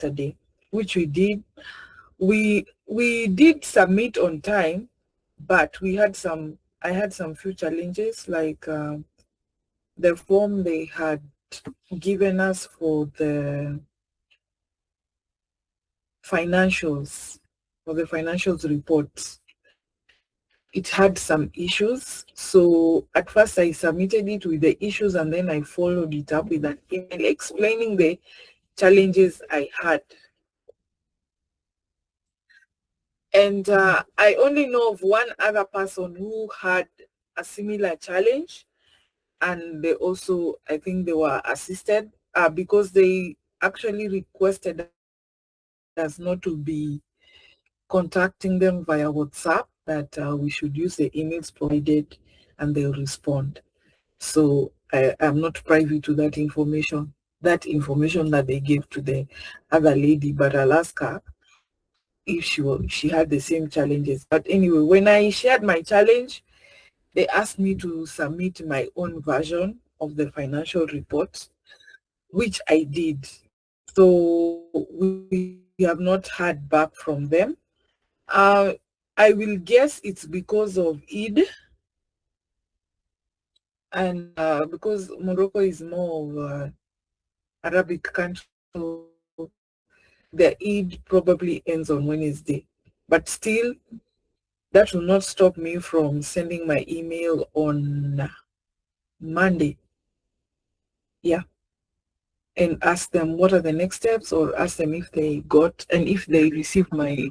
yesterday, which we did. We did submit on time, but I had some few challenges, like the form they had given us for the financials, reports. It had some issues. So at first I submitted it with the issues, and then I followed it up with an email explaining the challenges I had. And I only know of one other person who had a similar challenge, and they also, I think they were assisted because they actually requested us not to be contacting them via WhatsApp, that we should use the emails provided and they'll respond. So I am not privy to that information that they gave to the other lady, but I'll ask her if she had the same challenges. But anyway, when I shared my challenge, they asked me to submit my own version of the financial report, which I did. So we have not heard back from them. I will guess it's because of Eid, and because Morocco is more of Arabic country, so the Eid probably ends on Wednesday. But still, that will not stop me from sending my email on Monday. Yeah. And ask them what are the next steps, or ask them if they got and if they received my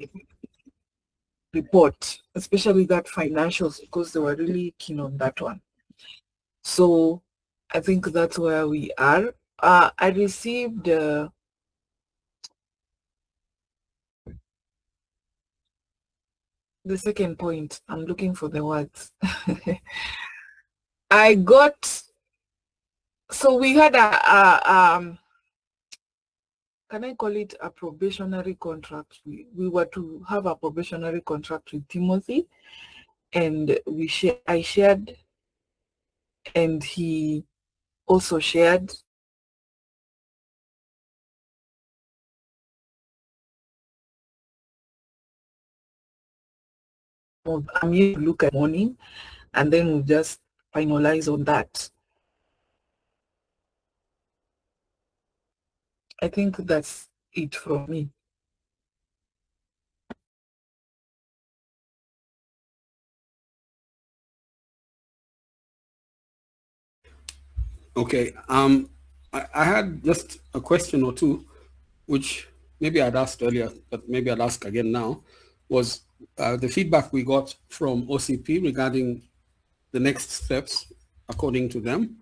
report, especially that financials, because they were really keen on that one. So I think that's where we are. I received the second point. I'm looking for the words. I got, so we had can I call it a probationary contract? We were to have a probationary contract with Timothy, and I shared, and he also shared. I'm here to look at morning, and then we'll just finalize on that. I think that's it from me. Okay. I had just a question or two, which maybe I'd asked earlier, but maybe I'll ask again now, was the feedback we got from OCP regarding the next steps according to them,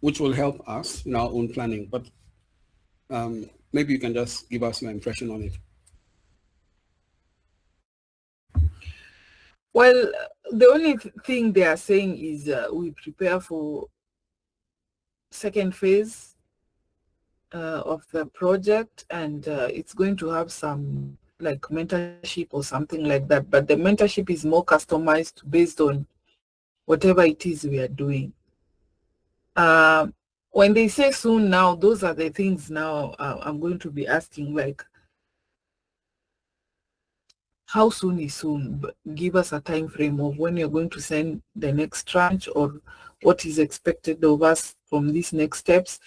which will help us in our own planning. But maybe you can just give us your impression on it. Well, the only thing they are saying is we prepare for second phase of the project, and it's going to have some like mentorship or something like that. But the mentorship is more customized based on whatever it is we are doing. When they say soon now, those are the things now I'm going to be asking, like, how soon is soon? Give us a time frame of when you're going to send the next tranche, or what is expected of us from these next steps,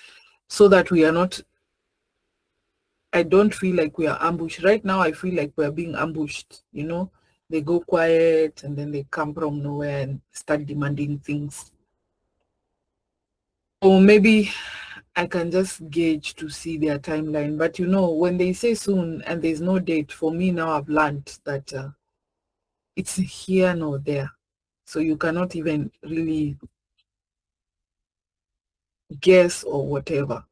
so that we are not, I don't feel like we are ambushed. Right now, I feel like we're being ambushed, you know? They go quiet and then they come from nowhere and start demanding things. Or maybe I can just gauge to see their timeline. But you know, when they say soon and there's no date, for me now I've learned that it's here nor there. So you cannot even really guess or whatever.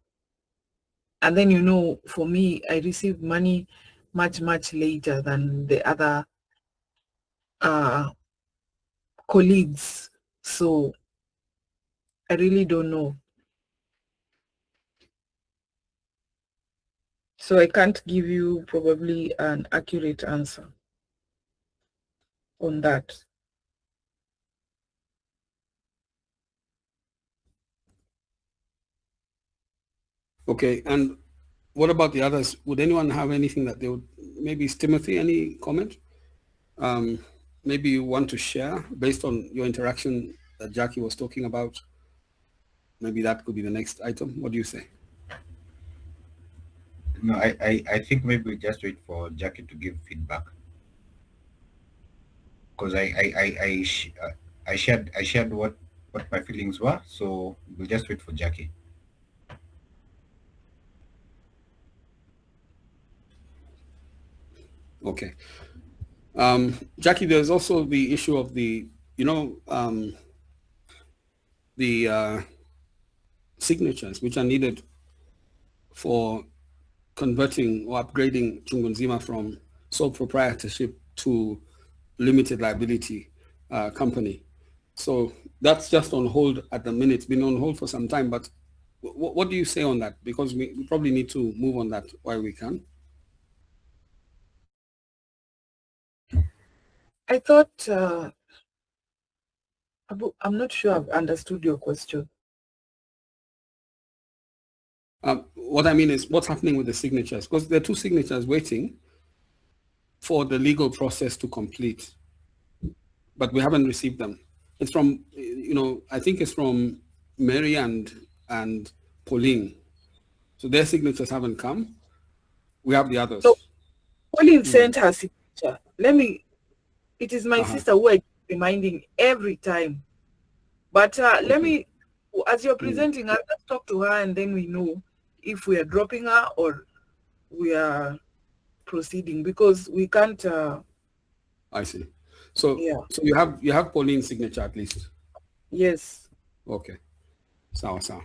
And then, you know, for me, I received money much, much later than the other uh, colleagues. So I really don't know. So I can't give you probably an accurate answer on that. Okay, and what about the others? Would anyone have anything that they would, maybe it's Timothy, any comment? Um, Maybe you want to share based on your interaction that Jackie was talking about. Maybe that could be the next item. What do you say? No, I think maybe we just wait for Jackie to give feedback, because I shared what my feelings were. So we'll just wait for Jackie. Okay. Jackie, there's also the issue of the signatures which are needed for converting or upgrading Chungunzima from sole proprietorship to limited liability company. So that's just on hold at the minute. It's been on hold for some time, but what do you say on that? Because we probably need to move on that while we can. I thought, I'm not sure I've understood your question. What I mean is what's happening with the signatures, because there are two signatures waiting for the legal process to complete, but we haven't received them. It's from, I think it's from Mary and Pauline. So their signatures haven't come. We have the So others. Pauline Mm. sent her signature. It is my Uh-huh. sister who I keep reminding every time. But let Okay. me, as you're Mm. presenting, I'll just talk to her and then we know if we are dropping her or we are proceeding, because we can't, I see. So yeah, so you have Pauline's signature at least. yes. Okay. Sawa sawa.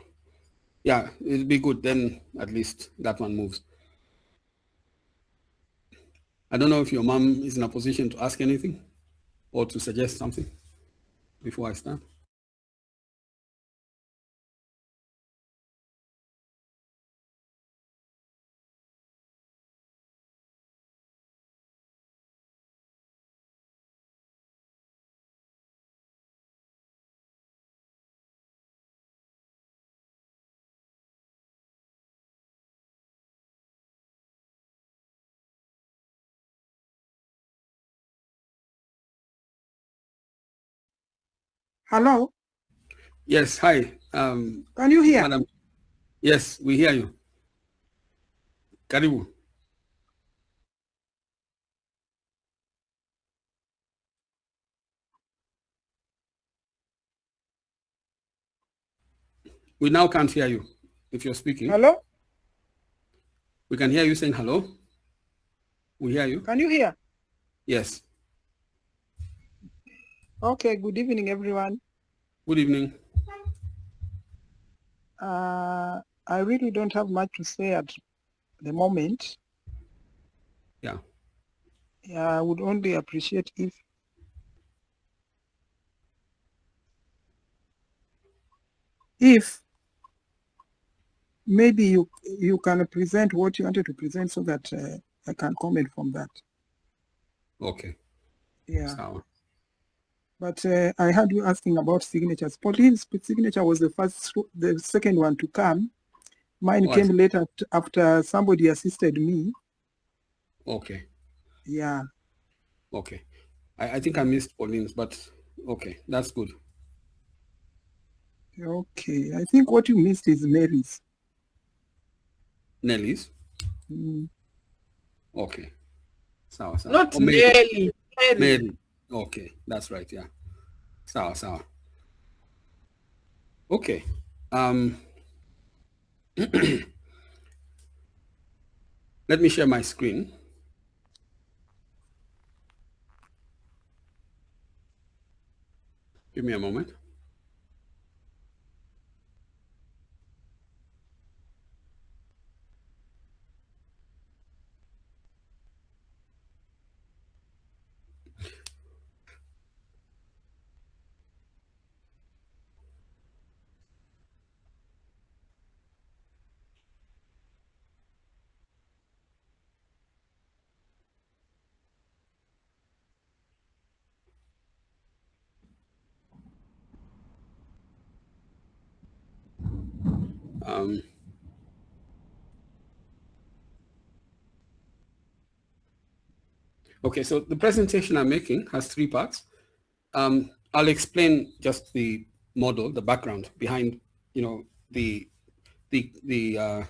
Yeah, it'll be good then. At least that one moves. I don't know if your mom is in a position to ask anything or to suggest something before I start. Hello, Yes. Hi, can you hear? madam. Yes, we hear you. Karibu. We now can't hear you. If you're speaking, Hello, we can hear you saying hello. We hear you. can you hear? Yes. Okay, good evening, everyone. Good evening. I really don't have much to say at the moment. Yeah. I would only appreciate if maybe you can present what you wanted to present so that I can comment from that. Okay. Yeah, So but I had you asking about signatures. Pauline's signature was the second one to come. Mine oh, I came see. later after somebody assisted me. Okay. Yeah. Okay. I think I missed Pauline's, but okay, that's good. Okay. I think what you missed is Mary's. Nelly's. Mm. Okay. Sawa sawa. Not Oh, Mary. Nelly, Mary. Mary. Okay, that's right. Yeah. Sawa sawa. Okay. Um, Let me share my screen. Give me a moment. Um, Okay, so the presentation I'm making has three parts. I'll explain just the model, the background behind, the the the uh,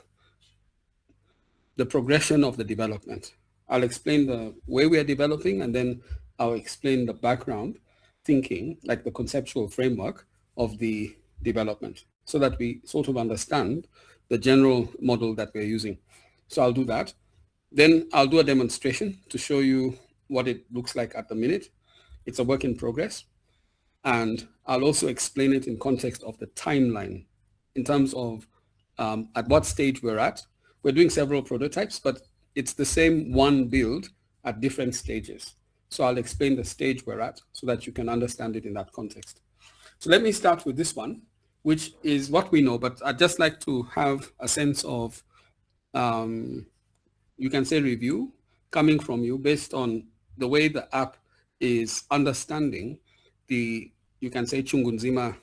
the progression of the development. I'll explain the way we are developing, and then I'll explain the background thinking, like the conceptual framework of the development, so that we sort of understand the general model that we're using. So I'll do that. Then I'll do a demonstration to show you what it looks like at the minute. It's a work in progress. And I'll also explain it in context of the timeline in terms of at what stage we're at. We're doing several prototypes, but it's the same one build at different stages. So I'll explain the stage we're at so that you can understand it in that context. So let me start with this one, which is what we know, but I'd just like to have a sense of, you can say, review coming from you based on the way the app is understanding the, you can say, Chungunzima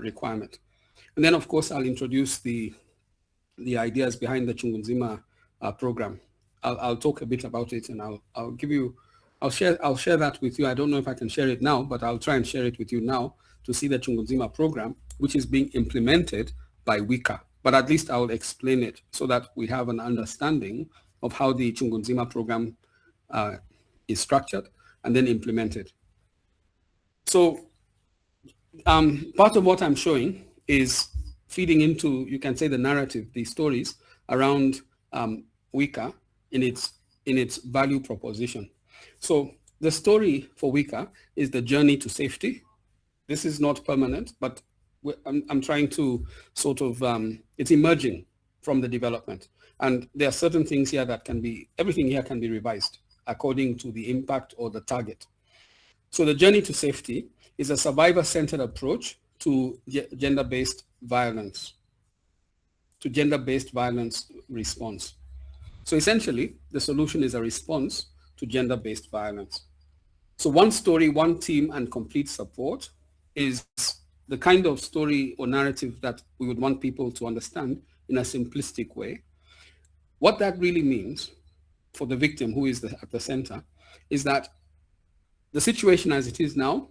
requirement. And then, of course, I'll introduce the ideas behind the Chungunzima program. I'll talk a bit about it, and I'll share that with you. I don't know if I can share it now, but I'll try and share it with you now to see the Chungunzima program, which is being implemented by Wika. But at least I'll explain it so that we have an understanding of how the Chungunzima program is structured and then implemented. So part of what I'm showing is feeding into, you can say, the narrative, the stories around Wika in its value proposition. So the story for Wika is the journey to safety. This is not permanent, but I'm trying to sort of, it's emerging from the development. And there are certain things here that can be, everything here can be revised according to the impact or the target. So the journey to safety is a survivor-centered approach to gender-based violence, response. So essentially, the solution is a response to gender-based violence. So one story, one team, and complete support is the kind of story or narrative that we would want people to understand in a simplistic way. What that really means for the victim, who is at the center, is that the situation as it is now,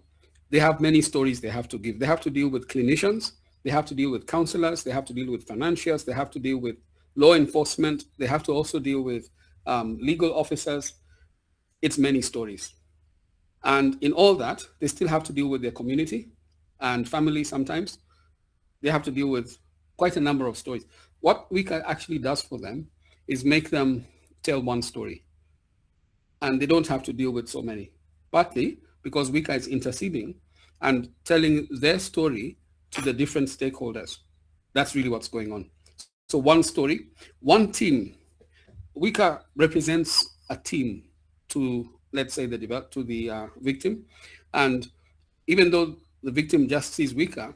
they have many stories they have to give. They have to deal with clinicians, they have to deal with counselors, they have to deal with financiers, they have to deal with law enforcement, they have to also deal with legal officers. It's many stories. And in all that, they still have to deal with their community and family sometimes. They have to deal with quite a number of stories. What Wika actually does for them is make them tell one story. And they don't have to deal with so many. Partly because Wika is interceding and telling their story to the different stakeholders. That's really what's going on. So one story, one team. Wika represents a team to, let's say, the victim. And even though the victim just sees Wika,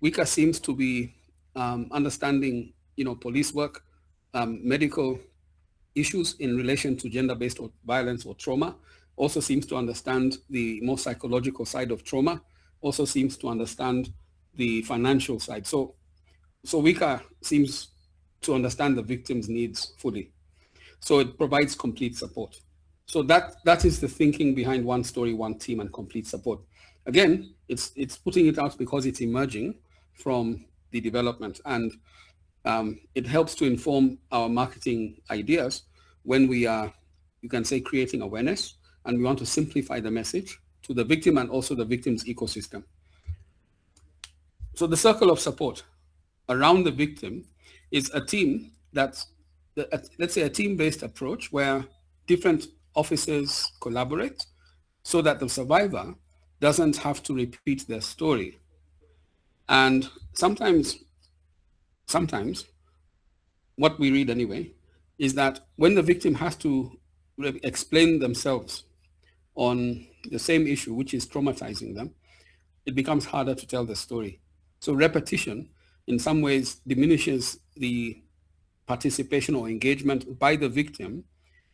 Wika seems to be understanding, police work, medical issues in relation to gender-based violence or trauma, also seems to understand the more psychological side of trauma, also seems to understand the financial side. So Wika seems to understand the victim's needs fully. So it provides complete support. So that is the thinking behind one story, one team, and complete support. Again, it's putting it out because it's emerging from the development, and it helps to inform our marketing ideas when we are, you can say, creating awareness, and we want to simplify the message to the victim and also the victim's ecosystem. So the circle of support around the victim is a team that's, let's say, a team-based approach where different officers collaborate so that the survivor doesn't have to repeat their story. And sometimes what we read anyway is that when the victim has to explain themselves on the same issue, which is traumatizing them, it becomes harder to tell the story. So repetition in some ways diminishes the participation or engagement by the victim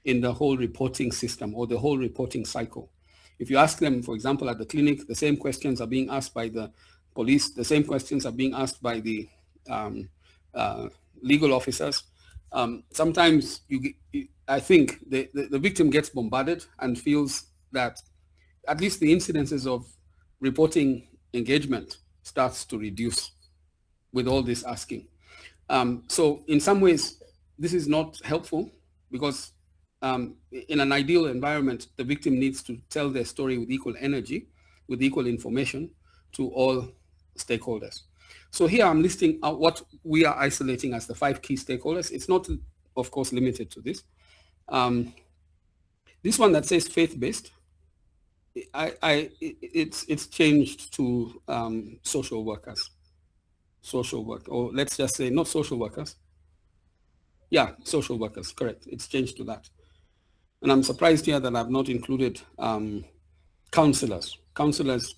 in the whole reporting system or the whole reporting cycle. If you ask them, for example, at the clinic, the same questions are being asked by the police, the same questions are being asked by the legal officers. Sometimes I think the victim gets bombarded and feels that at least the incidences of reporting engagement starts to reduce with all this asking. So in some ways, this is not helpful because in an ideal environment, the victim needs to tell their story with equal energy, with equal information to all stakeholders. So here I'm listing out what we are isolating as the 5 key stakeholders. It's not, of course, limited to this. This one that says faith-based, it's changed to social workers. Social work, or let's just say not social workers. Yeah, social workers, correct. It's changed to that. And I'm surprised here that I've not included counselors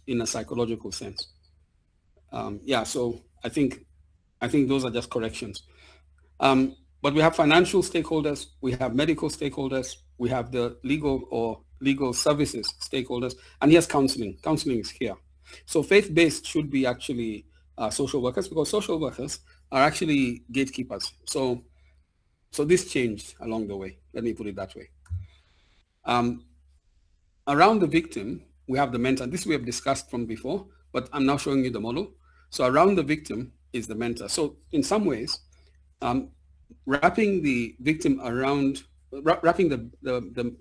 in a psychological sense. Yeah, so I think those are just corrections. But we have financial stakeholders, we have medical stakeholders, we have the legal services stakeholders, and here's counseling. Counseling is here. So faith-based should be actually social workers, because social workers are actually gatekeepers. So this changed along the way. Let me put it that way. Around the victim, we have the mentor. This we have discussed from before, but I'm now showing you the model. So around the victim is the mentor. So in some ways, wrapping the victim around, wrapping the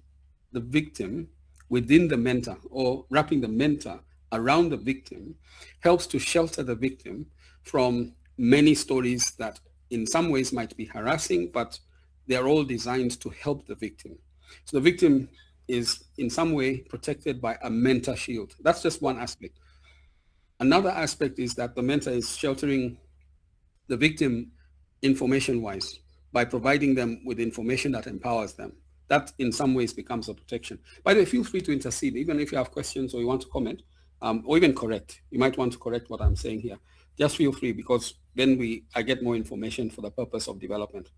victim within the mentor, or wrapping the mentor around the victim, helps to shelter the victim from many stories that in some ways might be harassing, but they're all designed to help the victim. So the victim is in some way protected by a mentor shield. That's just one aspect. Another aspect is that the mentor is sheltering the victim information-wise by providing them with information that empowers them. That in some ways becomes a protection. By the way, feel free to intercede, even if you have questions or you want to comment, or even correct. You might want to correct what I'm saying here. Just feel free, because then I get more information for the purpose of development.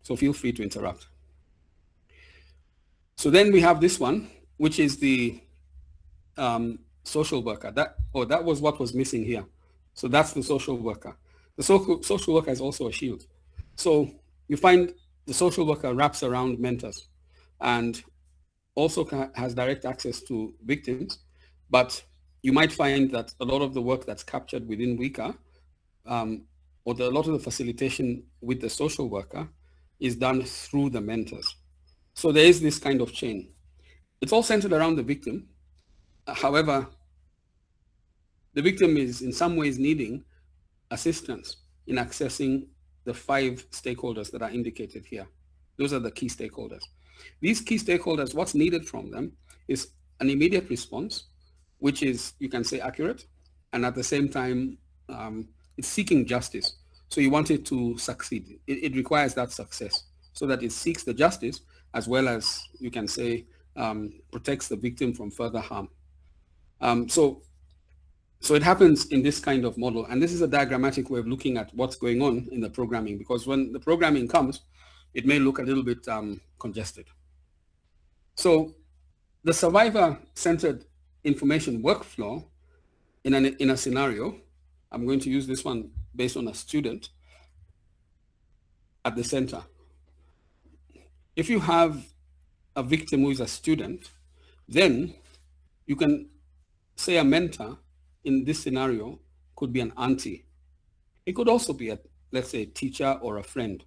So feel free to interrupt. So then we have this one, which is the social worker. That was what was missing here. So that's the social worker. The social worker is also a shield. So you find the social worker wraps around mentors and also has direct access to victims, but you might find that a lot of the work that's captured within Wika, or a lot of the facilitation with the social worker, is done through the mentors. So there is this kind of chain. It's all centered around the victim. However, the victim is in some ways needing assistance in accessing the 5 stakeholders that are indicated here. Those are the key stakeholders. These key stakeholders, what's needed from them is an immediate response, which is, you can say, accurate, and at the same time, it's seeking justice. So you want it to succeed. It requires that success so that it seeks the justice as well as, you can say, protects the victim from further harm. So it happens in this kind of model. And this is a diagrammatic way of looking at what's going on in the programming, because when the programming comes, it may look a little bit congested. So the survivor-centered information workflow in a scenario, I'm going to use this one based on a student at the center. If you have a victim who is a student, then you can say a mentor in this scenario could be an auntie. It could also be let's say, a teacher or a friend.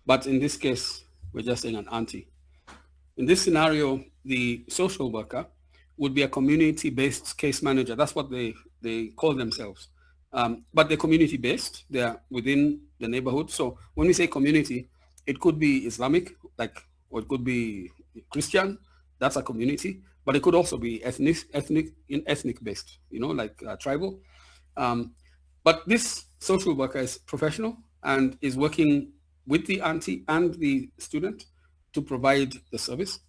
But in this case, we're just saying an auntie. In this scenario, the social worker would be a community-based case manager. That's what they call themselves. But they're community-based. They're within the neighborhood. So when we say community, it could be Islamic, or it could be Christian. That's a community. But it could also be ethnic-based, like tribal. But this social worker is professional and is working with the auntie and the student to provide the service.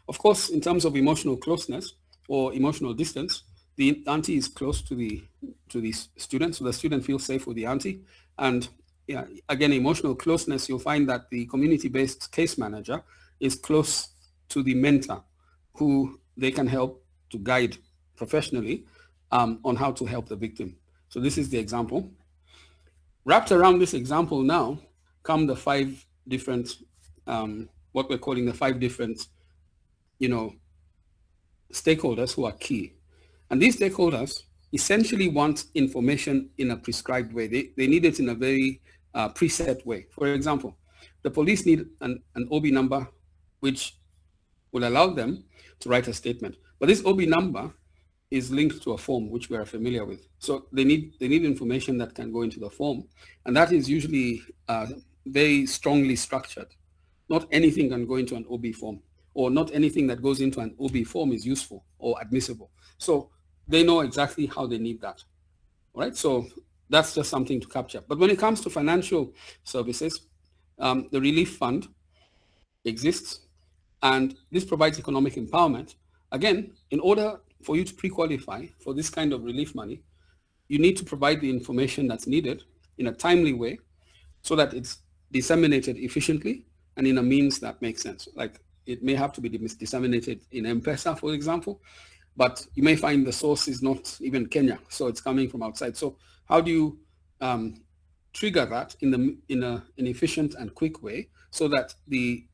Of course, in terms of emotional closeness or emotional distance, the auntie is close to the student, so the student feels safe with the auntie. And yeah, again, emotional closeness, you'll find that the community-based case manager is close to the mentor, who they can help to guide professionally on how to help the victim. So this is the example. Wrapped around this example now come the 5 different, what we're calling the 5 different, stakeholders who are key. And these stakeholders essentially want information in a prescribed way. They need it in a very preset way. For example, the police need an OB number, which will allow them to write a statement. But this OB number is linked to a form which we are familiar with. So they need information that can go into the form. And that is usually very strongly structured. Not anything can go into an OB form, or not anything that goes into an OB form is useful or admissible. So they know exactly how they need that. All right, so that's just something to capture. But when it comes to financial services, the relief fund exists, and this provides economic empowerment. Again, in order for you to pre-qualify for this kind of relief money, you need to provide the information that's needed in a timely way so that it's disseminated efficiently and in a means that makes sense. Like it may have to be disseminated in M-Pesa, for example, but you may find the source is not even Kenya, so it's coming from outside. So how do you trigger that in an efficient and quick way so that the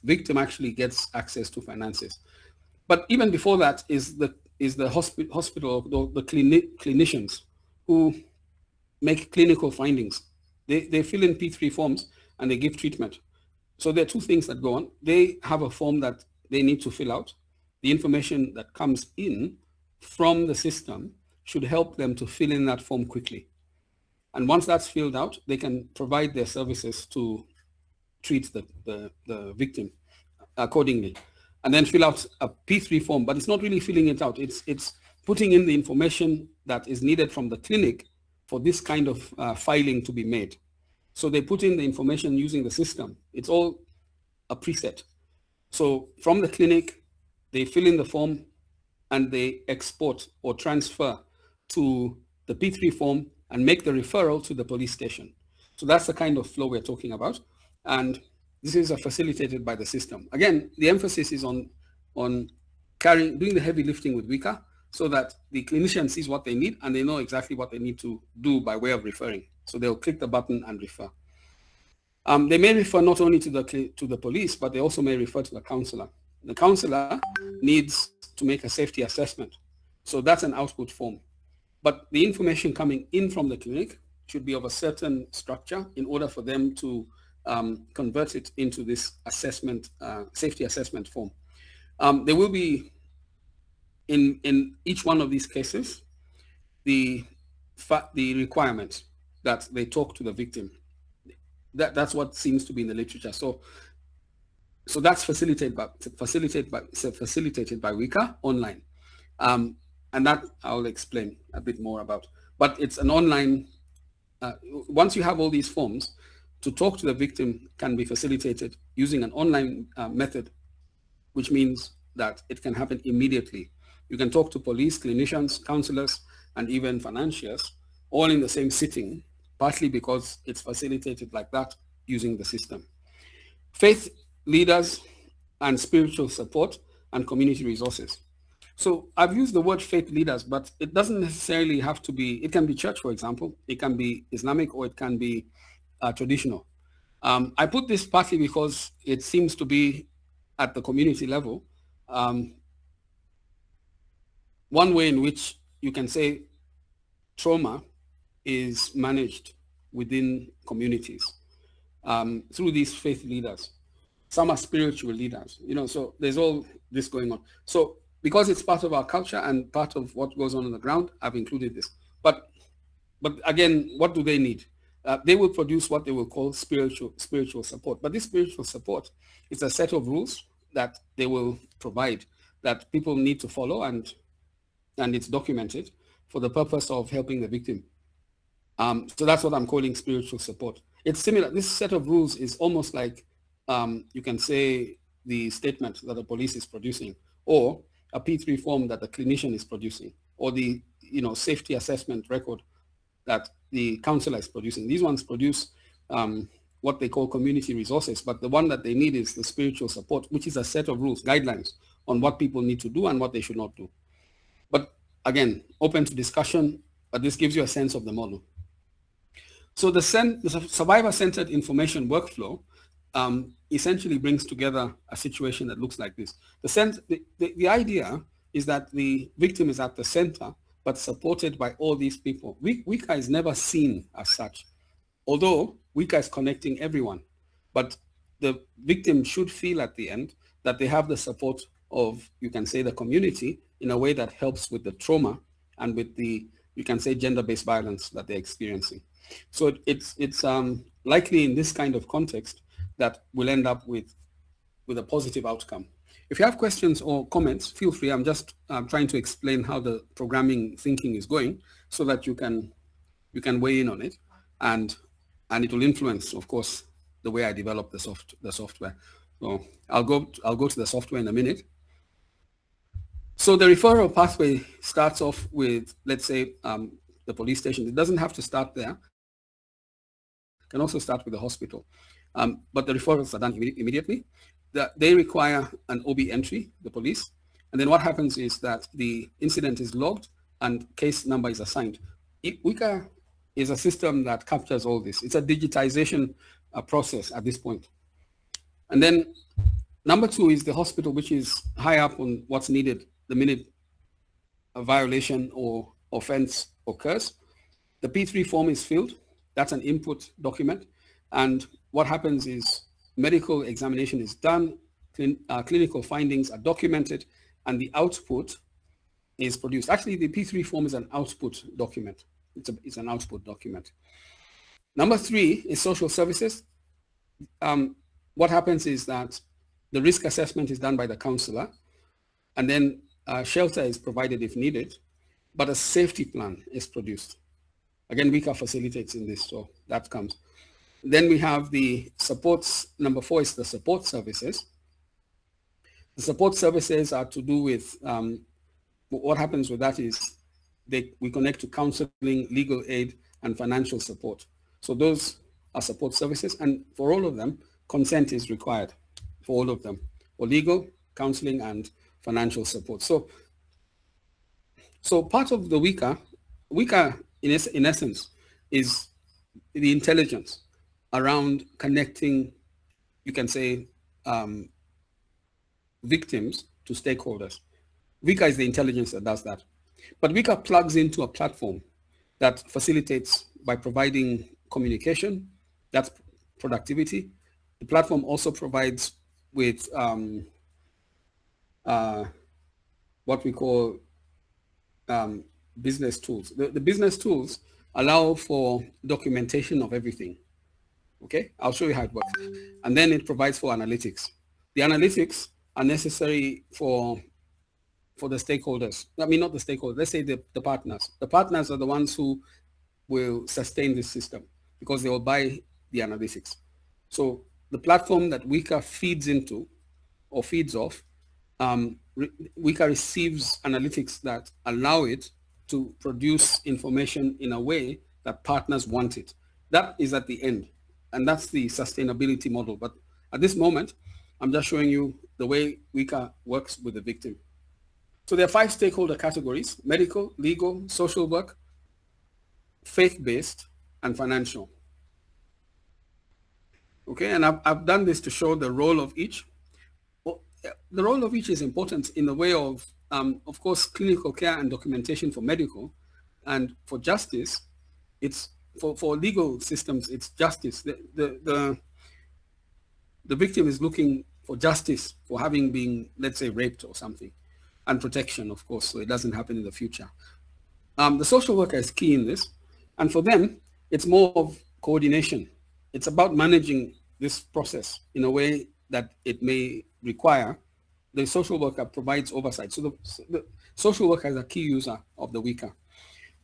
victim actually gets access to finances? But even before that is the hospital, the clinicians who make clinical findings. They fill in P3 forms and they give treatment. So there are 2 things that go on. They have a form that they need to fill out. The information that comes in from the system should help them to fill in that form quickly. And once that's filled out, they can provide their services to treat the victim accordingly. And then fill out a P3 form, but it's not really filling it out. It's putting in the information that is needed from the clinic for this kind of filing to be made. So they put in the information using the system. It's all a preset. So from the clinic, they fill in the form and they export or transfer to the P3 form and make the referral to the police station. So that's the kind of flow we're talking about. And this is facilitated by the system. Again, the emphasis is on doing the heavy lifting with Wika so that the clinician sees what they need and they know exactly what they need to do by way of referring. So they'll click the button and refer. They may refer not only to the police, but they also may refer to the counselor. The counselor needs to make a safety assessment. So that's an output form. But the information coming in from the clinic should be of a certain structure in order for them to convert it into this assessment, safety assessment form. There will be, in each one of these cases, the requirement that they talk to the victim. That's what seems to be in the literature. So that's facilitated by Wika online. And that I'll explain a bit more about. But it's an online, once you have all these forms, to talk to the victim can be facilitated using an online method, which means that it can happen immediately. You can talk to police, clinicians, counselors, and even financiers, all in the same sitting, partly because it's facilitated like that using the system. Faith leaders and spiritual support and community resources. So I've used the word faith leaders, but it doesn't necessarily have to be, it can be church, for example, it can be Islamic, or it can be traditional. I put this partly because it seems to be at the community level, one way in which you can say trauma is managed within communities through these faith leaders. Some are spiritual leaders, so there's all this going on. So because it's part of our culture and part of what goes on the ground, I've included this. But again, what do they need? They will produce what they will call spiritual support. But this spiritual support is a set of rules that they will provide that people need to follow, and it's documented for the purpose of helping the victim. So that's what I'm calling spiritual support. It's similar. This set of rules is almost like, you can say, the statement that the police is producing, or a P3 form that the clinician is producing, or the safety assessment record that the counselor is producing. These ones produce what they call community resources, but the one that they need is the spiritual support, which is a set of rules, guidelines on what people need to do and what they should not do. But again, open to discussion, but this gives you a sense of the model. So the survivor-centered information workflow essentially brings together a situation that looks like this. The idea is that the victim is at the center, but supported by all these people. Wika is never seen as such, although Wika is connecting everyone. But the victim should feel at the end that they have the support of, you can say, the community in a way that helps with the trauma and with the, you can say, gender-based violence that they're experiencing. So it's likely in this kind of context that we'll end up with a positive outcome. If you have questions or comments, feel free. I'm just trying to explain how the programming thinking is going so that you can weigh in on it, and it will influence, of course, the way I develop the software. So I'll go to the software in a minute. So the referral pathway starts off with, let's say, the police station. It doesn't have to start there. It can also start with the hospital. But the referrals are done immediately. They require an OB entry, the police. And then what happens is that the incident is logged and case number is assigned. Wika is a system that captures all this. It's a digitization process at this point. And then number two is the hospital, which is high up on what's needed the minute a violation or offense occurs. The P3 form is filled. That's an input document. And what happens is medical examination is done, clinical findings are documented, and the output is produced. Actually, the P3 form is an output document. It's an output document. Number three is social services. What happens is that the risk assessment is done by the counselor, and then shelter is provided if needed, but a safety plan is produced. Again, Wika facilitates in this, so that comes. Then we have the supports. Number four is the support services. The support services are to do with, what happens with that is we connect to counseling, legal aid, and financial support. So those are support services, and for all of them, consent is required for all of them, for legal, counseling, and financial support. So part of the Wika in essence is the intelligence around connecting, you can say, victims to stakeholders. Wika is the intelligence that does that. But Wika plugs into a platform that facilitates by providing communication, that's productivity. The platform also provides with what we call business tools. The business tools allow for documentation of everything. Okay, I'll show you how it works. And then it provides for analytics. The analytics are necessary for the stakeholders. I mean, not the stakeholders, let's say the partners. The partners are the ones who will sustain this system because they will buy the analytics. So the platform that Wika feeds into or feeds off, Wika receives analytics that allow it to produce information in a way that partners want it. That is at the end. And that's the sustainability model. But at this moment, I'm just showing you the way Wika works with the victim. So there are 5 stakeholder categories: medical, legal, social work, faith-based, and financial. Okay, and I've done this to show the role of each. Well, the role of each is important in the way of course, clinical care and documentation for medical, and for justice, it's for legal systems, it's justice. The victim is looking for justice for having been, let's say, raped or something, and protection, of course, so it doesn't happen in the future. The social worker is key in this, and for them, it's more of coordination. It's about managing this process in a way that it may require. The social worker provides oversight. So the social worker is a key user of the Wika.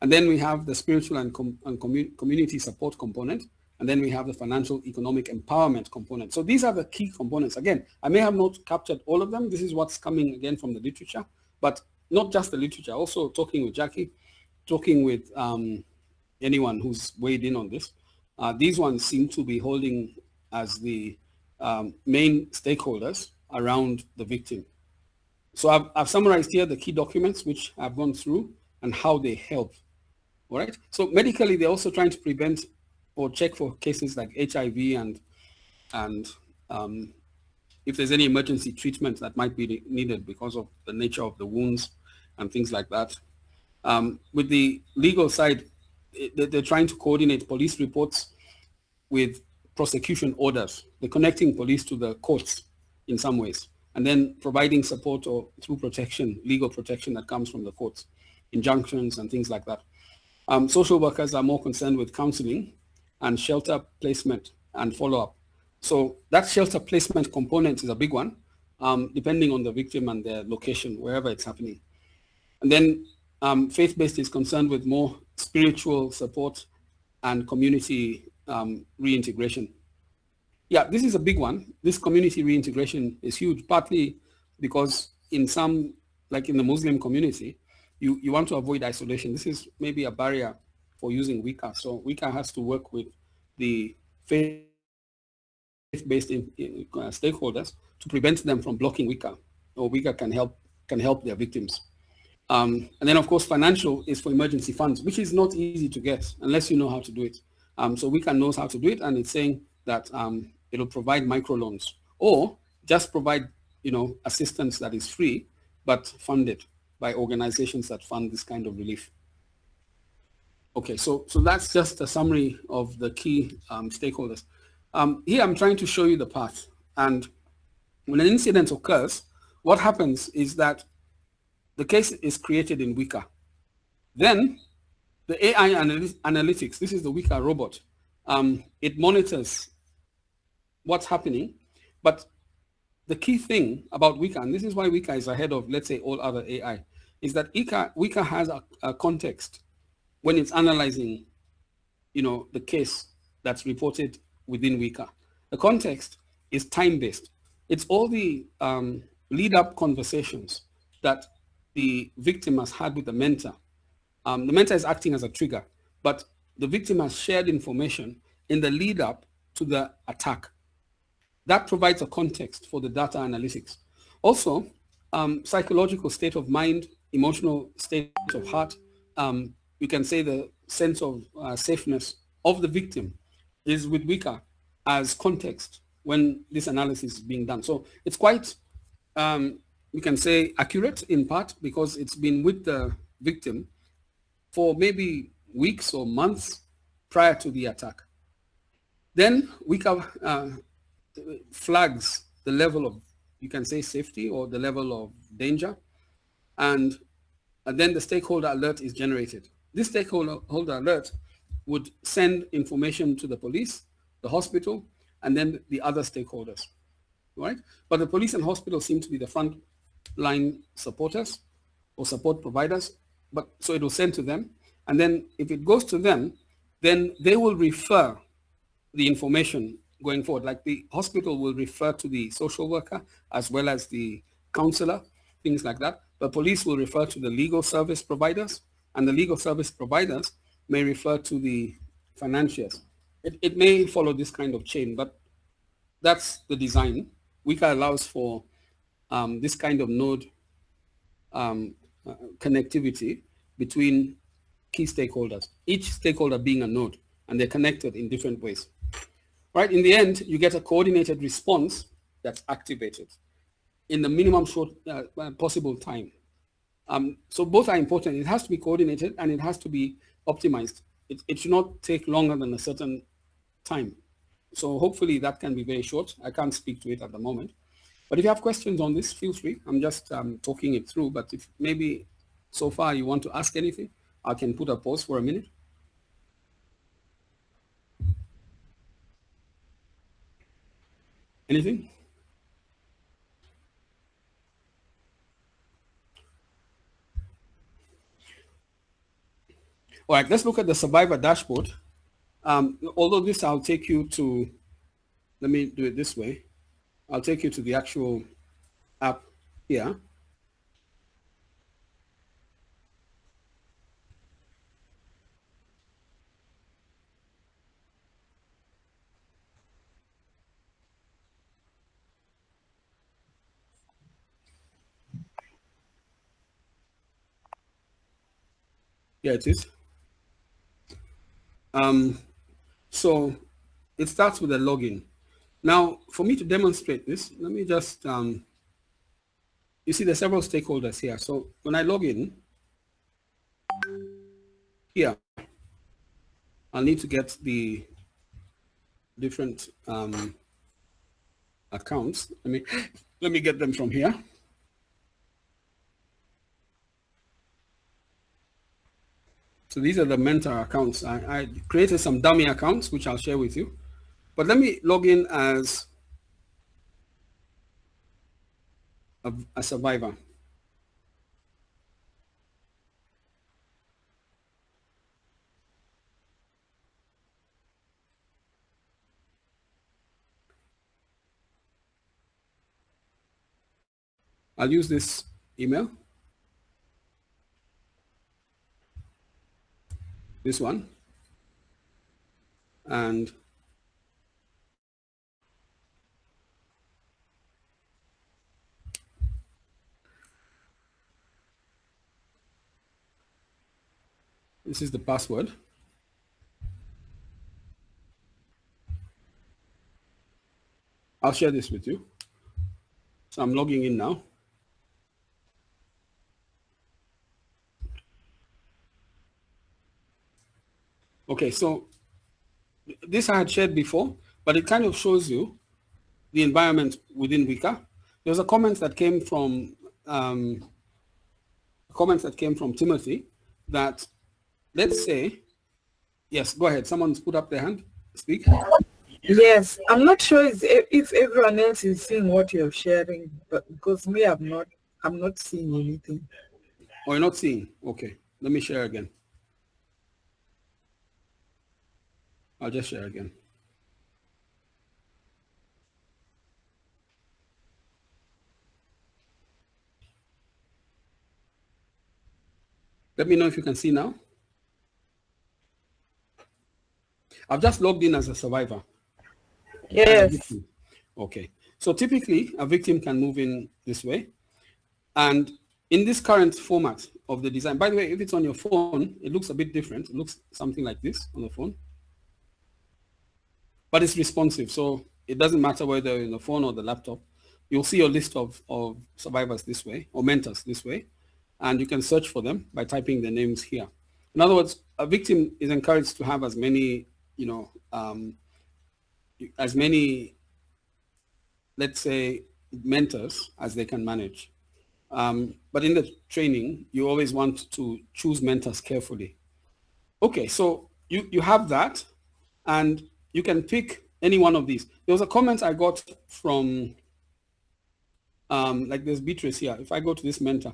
And then we have the spiritual and community support component. And then we have the financial economic empowerment component. So these are the key components. Again, I may have not captured all of them. This is what's coming again from the literature, but not just the literature, also talking with Jackie, talking with anyone who's weighed in on this. These ones seem to be holding as the main stakeholders around the victim. So I've summarized here the key documents which I've gone through and how they help. All right. So medically, they're also trying to prevent or check for cases like HIV and if there's any emergency treatment that might be needed because of the nature of the wounds and things like that. With the legal side, they're trying to coordinate police reports with prosecution orders. They're connecting police to the courts in some ways, and then providing support or through protection, legal protection that comes from the courts, injunctions and things like that. Social workers are more concerned with counseling and shelter placement and follow-up. So that shelter placement component is a big one, depending on the victim and their location, wherever it's happening. And then faith-based is concerned with more spiritual support and community reintegration. Yeah, this is a big one. This community reintegration is huge, partly because in some, like in the Muslim community, you want to avoid isolation. This is maybe a barrier for using Wika. So Wika has to work with the faith-based stakeholders to prevent them from blocking Wika, or Wika can help their victims. And then, of course, financial is for emergency funds, which is not easy to get unless you know how to do it. So Wika knows how to do it, and it's saying that it'll provide microloans or just provide, assistance that is free but funded by organizations that fund this kind of relief. Okay, so that's just a summary of the key stakeholders. Here I'm trying to show you the path. And when an incident occurs, what happens is that the case is created in Wika. Then the AI analytics, this is the Wika robot, it monitors what's happening. But the key thing about Wika, and this is why Wika is ahead of, let's say, all other AI, is that Wika has a context when it's analyzing, the case that's reported within Wika. The context is time-based. It's all the lead-up conversations that the victim has had with the mentor. The mentor is acting as a trigger, but the victim has shared information in the lead-up to the attack. That provides a context for the data analytics. Also, psychological state of mind, emotional state of heart, you can say the sense of safeness of the victim is with Wika as context when this analysis is being done. So it's quite, we can say, accurate in part because it's been with the victim for maybe weeks or months prior to the attack. Then Wika flags the level of, you can say, safety or the level of danger, and then the stakeholder alert is generated. This stakeholder alert would send information to the police, the hospital, and then the other stakeholders, right? But the police and hospital seem to be the front line supporters or support providers, but so it will send to them. And then if it goes to them, then they will refer the information going forward. Like the hospital will refer to the social worker as well as the counselor, things like that. The police will refer to the legal service providers, and the legal service providers may refer to the financiers. It may follow this kind of chain, but that's the design. Wika allows for this kind of node connectivity between key stakeholders, each stakeholder being a node, and they're connected in different ways. Right? In the end, you get a coordinated response that's activated in the minimum short possible time. So both are important. It has to be coordinated and it has to be optimized. It should not take longer than a certain time. So hopefully that can be very short. I can't speak to it at the moment. But if you have questions on this, feel free. I'm just talking it through. But if maybe so far you want to ask anything, I can put a pause for a minute. Anything? All right, let's look at the survivor dashboard. Although this, I'll take you to, let me do it this way. I'll take you to the actual app here. Yeah, it is. So it starts with a login. Now, for me to demonstrate this, let me just, you see there's several stakeholders here. So when I log in here, I'll need to get the different accounts. Let me get them from here. So these are the mentor accounts. I created some dummy accounts, which I'll share with you. But let me log in as a survivor. I'll use this email, this one, and this is the password. I'll share this with you. So I'm logging in now. Okay, so this I had shared before, but it kind of shows you the environment within Wika. There was a comment that came from Timothy that, let's say, yes, go ahead. Someone's put up their hand. Speak. Yes, I'm not sure if everyone else is seeing what you're sharing, but because me, I'm not seeing anything. Oh, you're not seeing? Okay, let me share again. I'll just share again. Let me know if you can see now. I've just logged in as a survivor. Yes. Okay. So typically, a victim can move in this way. And in this current format of the design, by the way, if it's on your phone, it looks a bit different. It looks something like this on the phone. But it's responsive. So it doesn't matter whether in the phone or the laptop. You'll see your list of survivors this way, or mentors this way. And you can search for them by typing their names here. In other words, a victim is encouraged to have as many, as many, let's say, mentors as they can manage. But in the training, you always want to choose mentors carefully. Okay, so you have that, and you can pick any one of these. There was a comment I got from, like there's Beatrice here. If I go to this mentor,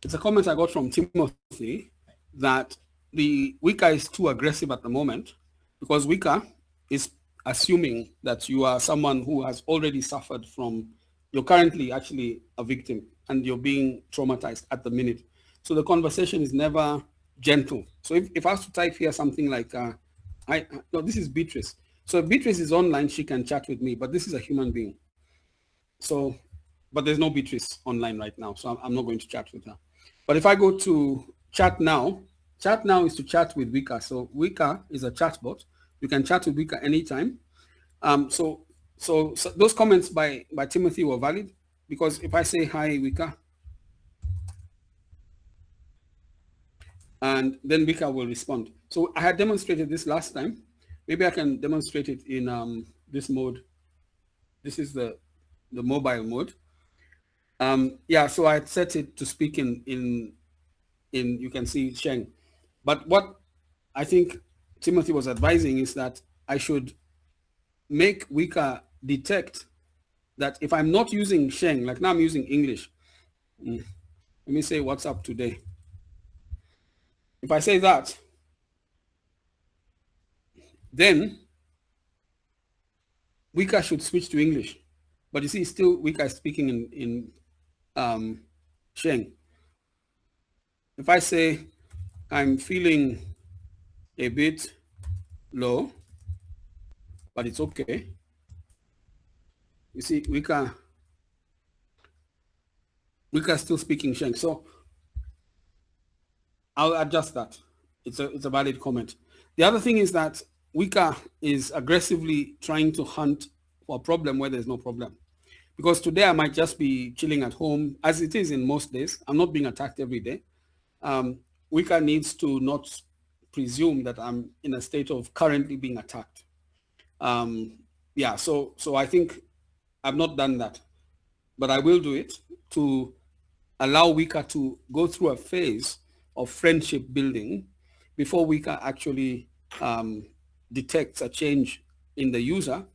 it's a comment I got from Timothy that the Wika is too aggressive at the moment because Wika is assuming that you are someone who has already suffered from, you're currently actually a victim and you're being traumatized at the minute. So the conversation is never gentle. So if I was to type here something like, no, this is Beatrice. So if Beatrice is online, she can chat with me, but this is a human being. So, but there's no Beatrice online right now, so I'm not going to chat with her. But if I go to chat now is to chat with Wika. So Wika is a chatbot. You can chat with Wika anytime. So those comments by Timothy were valid because if I say hi Wika, and then Wika will respond. So I had demonstrated this last time. Maybe I can demonstrate it in this mode. This is the mobile mode. Yeah, so I had set it to speak in you can see Sheng. But what I think Timothy was advising is that I should make Wika detect that if I'm not using Sheng, like now I'm using English. Let me say what's up today. If I say that, then Wika should switch to English. But you see, still Wika is speaking in Sheng. If I say I'm feeling a bit low, but it's okay. You see, Wika is still speaking Sheng. So I'll adjust that. It's a valid comment. The other thing is that Wika is aggressively trying to hunt for a problem where there's no problem. Because today I might just be chilling at home, as it is in most days. I'm not being attacked every day. Wika needs to not presume that I'm in a state of currently being attacked. Yeah, so I think I've not done that, but I will do it to allow Wika to go through a phase of friendship building before Wika actually detects a change in the user,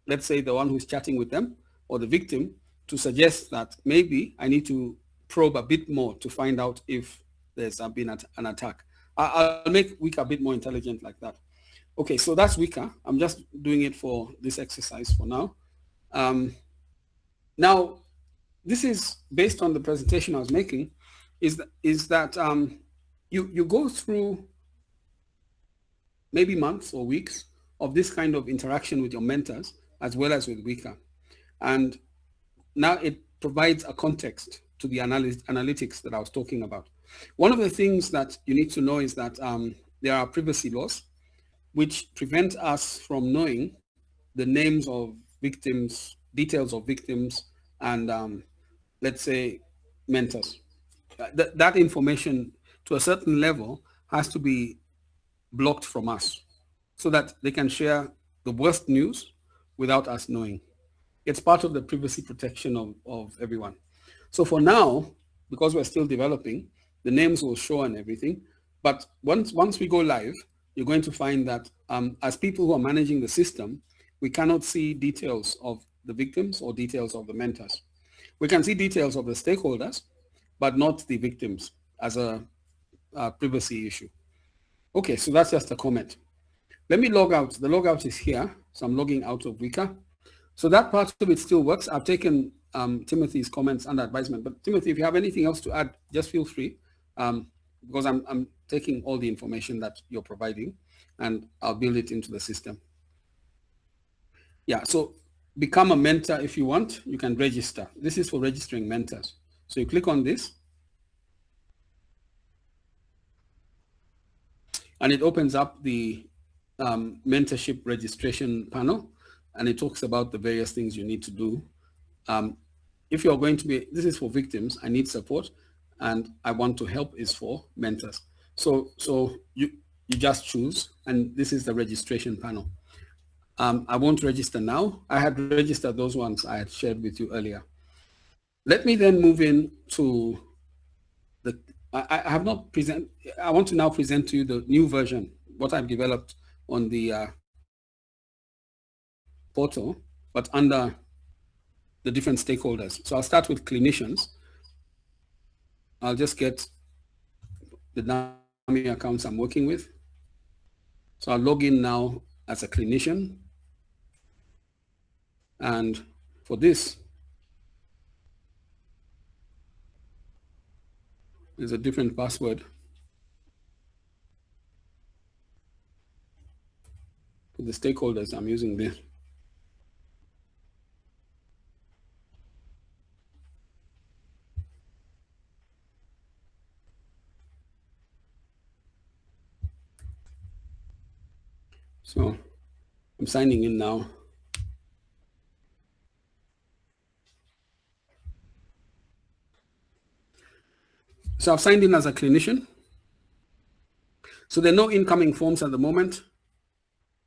let's say the one who's chatting with them or the victim, to suggest that maybe I need to probe a bit more to find out if there's been an attack. I'll make Wika a bit more intelligent like that. Okay, so that's Wika. I'm just doing it for this exercise for now. Now, this is based on the presentation I was making, is that you go through maybe months or weeks of this kind of interaction with your mentors as well as with Wika. And now it provides a context to the analytics that I was talking about. One of the things that you need to know is that there are privacy laws which prevent us from knowing the names of victims, details of victims, and let's say mentors. That information to a certain level has to be blocked from us so that they can share the worst news without us knowing. It's part of the privacy protection of everyone. So for now, because we're still developing, the names will show and everything. But once we go live, you're going to find that as people who are managing the system, we cannot see details of the victims or details of the mentors. We can see details of the stakeholders, but not the victims as a privacy issue. Okay, so that's just a comment. Let me log out. The logout is here. So I'm logging out of Wika. So that part of it still works. I've taken Timothy's comments under advisement. But Timothy, if you have anything else to add, just feel free, because I'm taking all the information that you're providing and I'll build it into the system. Yeah, so become a mentor if you want. You can register. This is for registering mentors. So you click on this. And it opens up the mentorship registration panel, and it talks about the various things you need to do. If you're going to be, this is for victims, I need support, and I want to help is for mentors. So you just choose, and this is the registration panel. I won't register now. I had registered those ones I had shared with you earlier. Let me then move in to the, I have not present, I want to now present to you the new version, what I've developed on the portal, but under the different stakeholders. So I'll start with clinicians. I'll just get the dummy accounts I'm working with. So I'll log in now as a clinician. And for this, there's a different password for the stakeholders. I'm using this. So I'm signing in now. So I've signed in as a clinician. So there are no incoming forms at the moment,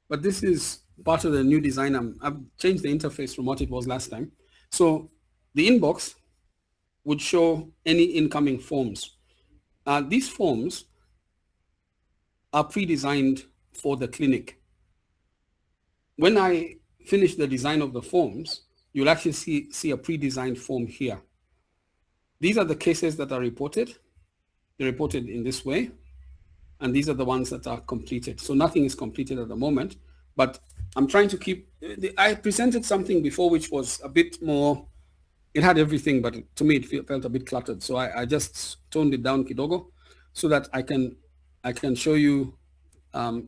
but this is part of the new design. I've changed the interface from what it was last time. So the inbox would show any incoming forms. These forms are pre-designed for the clinic. When I finish the design of the forms, you'll actually see a pre-designed form here. These are the cases that are reported. They're reported in this way. And these are the ones that are completed. So nothing is completed at the moment, but I'm trying to keep, I presented something before which was a bit more, it had everything, but to me it felt a bit cluttered. So I just toned it down kidogo so that I can show you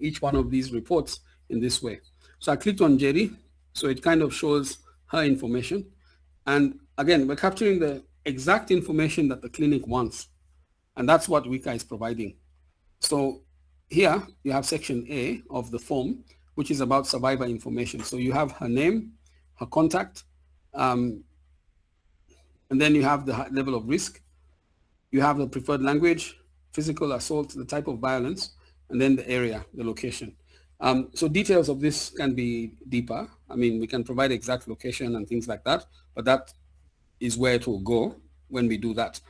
each one of these reports in this way. So I clicked on Jerry, so it kind of shows her information. And again, we're capturing the exact information that the clinic wants. And that's what Wika is providing. So here you have section A of the form, which is about survivor information. So you have her name, her contact, and then you have the level of risk. You have the preferred language, physical assault, the type of violence, and then the area, the location. So details of this can be deeper. I mean, we can provide exact location and things like that, but that is where it will go when we do that.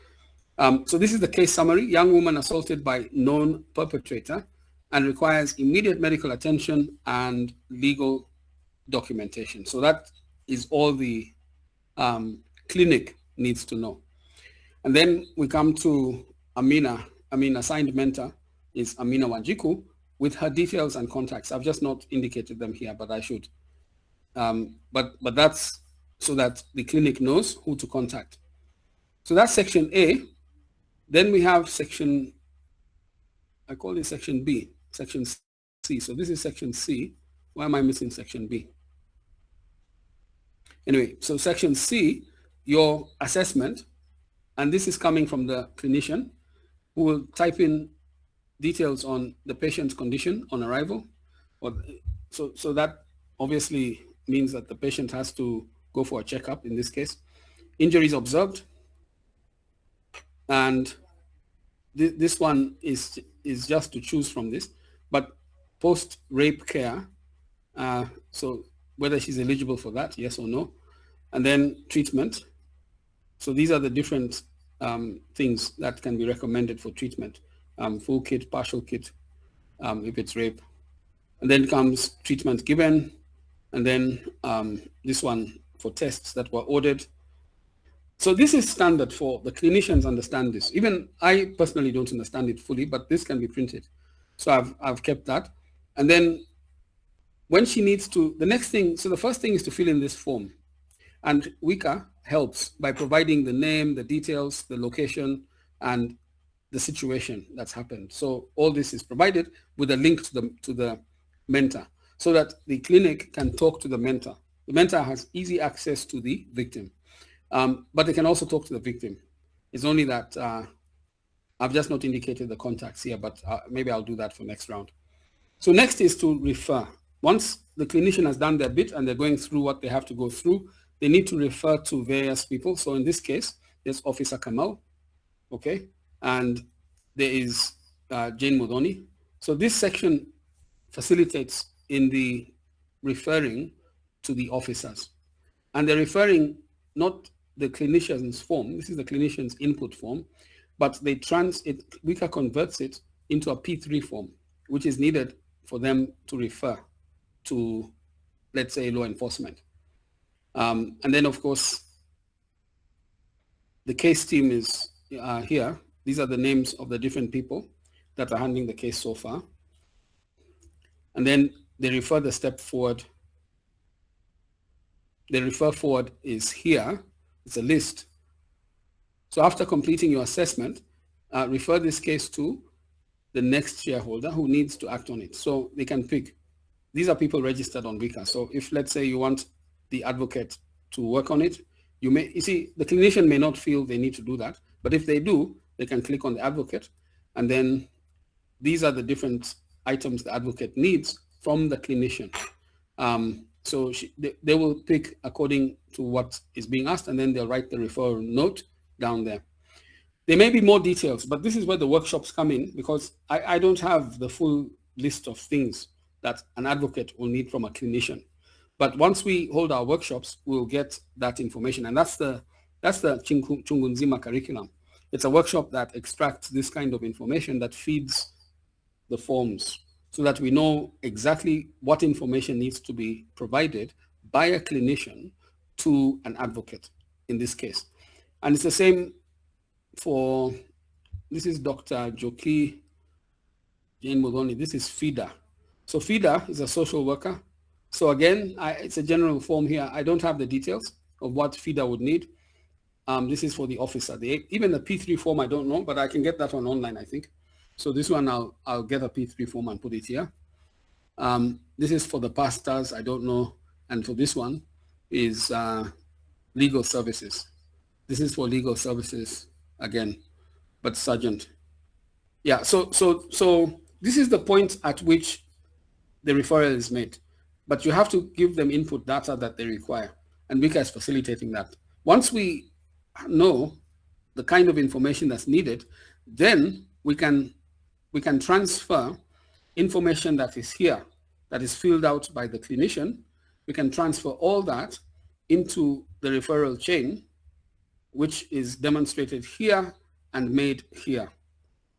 So this is the case summary. Young woman assaulted by known perpetrator and requires immediate medical attention and legal documentation. So that is all the clinic needs to know. And then we come to Amina. Assigned mentor is Amina Wanjiku with her details and contacts. I've just not indicated them here, but I should. But that's so that the clinic knows who to contact. So that's section A. Then we have section, I call it section B, section C. So this is section C. Why am I missing section B? Anyway, so section C, your assessment, and this is coming from the clinician who will type in details on the patient's condition on arrival. So that obviously means that the patient has to go for a checkup in this case. Injuries observed. And this one is just to choose from this, but post-rape care, so whether she's eligible for that, yes or no, and then treatment. So these are the different things that can be recommended for treatment, full kit, partial kit, if it's rape. And then comes treatment given, and then this one for tests that were ordered. So this is standard for the clinicians understand this. Even I personally don't understand it fully, but this can be printed. So I've kept that. And then when she needs to, the next thing, so the first thing is to fill in this form. And Wika helps by providing the name, the details, the location, and the situation that's happened. So all this is provided with a link to the mentor so that the clinic can talk to the mentor. The mentor has easy access to the victim. But they can also talk to the victim. It's only that I've just not indicated the contacts here, but maybe I'll do that for next round. So next is to refer. Once the clinician has done their bit and they're going through what they have to go through, they need to refer to various people. So in this case, there's Officer Kamau, okay? And there is Jane Modoni. So this section facilitates in the referring to the officers. And they're referring not the clinician's form, this is the clinician's input form, but Wika converts it into a P3 form, which is needed for them to refer to, let's say, law enforcement. And then, of course, the case team is here. These are the names of the different people that are handling the case so far. And then they refer the step forward. The refer forward is here. It's a list. So after completing your assessment, refer this case to the next shareholder who needs to act on it. So they can pick. These are people registered on Wika. So if, let's say, you want the advocate to work on it, you see, the clinician may not feel they need to do that, but if they do, they can click on the advocate, and then these are the different items the advocate needs from the clinician. So they will pick according to what is being asked, and then they'll write the referral note down there. There may be more details, but this is where the workshops come in, because I don't have the full list of things that an advocate will need from a clinician. But once we hold our workshops, we'll get that information. And that's the Chungunzima curriculum. It's a workshop that extracts this kind of information that feeds the forms, so that we know exactly what information needs to be provided by a clinician to an advocate in this case. And it's the same for, this is Dr. Joki Jane Modoni. This is FIDA. So FIDA is a social worker. So again, it's a general form here. I don't have the details of what FIDA would need. This is for the officer. Even the P3 form, I don't know, but I can get that one online, I think. So this one, I'll get a P3 form and put it here. This is for the pastors, I don't know. And for this one is legal services. This is for legal services again, but sergeant. Yeah, so this is the point at which the referral is made. But you have to give them input data that they require. And Wika is facilitating that. Once we know the kind of information that's needed, then we can transfer information that is here, that is filled out by the clinician. We can transfer all that into the referral chain, which is demonstrated here and made here.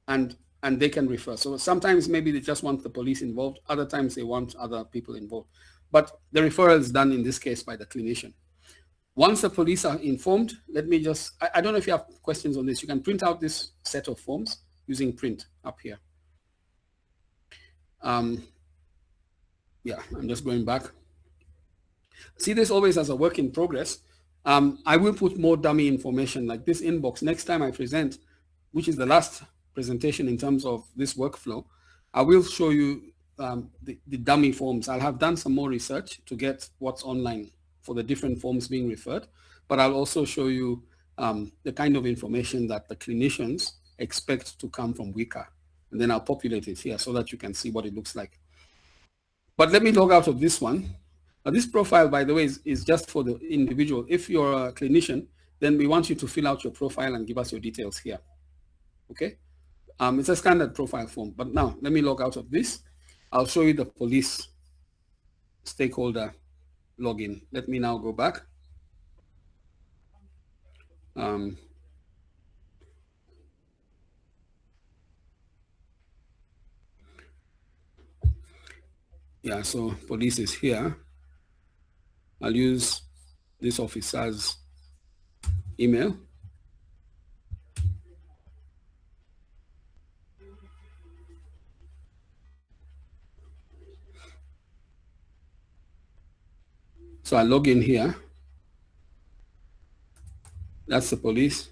And they can refer. So sometimes maybe they just want the police involved. Other times they want other people involved. But the referral is done in this case by the clinician. Once the police are informed, let me just, I don't know if you have questions on this. You can print out this set of forms using print up here. Yeah, I'm just going back. See this always as a work in progress. I will put more dummy information like this inbox. Next time I present, which is the last presentation in terms of this workflow, I will show you the dummy forms. I'll have done some more research to get what's online for the different forms being referred, but I'll also show you the kind of information that the clinicians expect to come from Wika. And then I'll populate it here so that you can see what it looks like. But let me log out of this one. Now, this profile, by the way, is just for the individual. If you're a clinician, then we want you to fill out your profile and give us your details here. Okay? It's a standard profile form. But now, let me log out of this. I'll show you the police stakeholder login. Let me now go back. Yeah, so police is here. I'll use this officer's email. So I log in here. That's the police.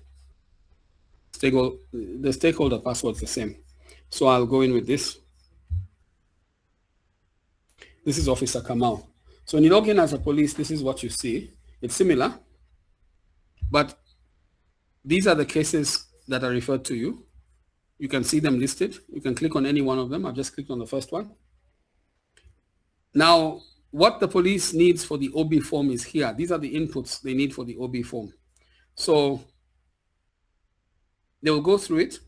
The stakeholder password is the same. So I'll go in with this. This is Officer Kamau. So when you log in as a police, this is what you see. It's similar, but these are the cases that are referred to you. You can see them listed. You can click on any one of them. I've just clicked on the first one. Now, what the police needs for the OB form is here. These are the inputs they need for the OB form. So they will go through it.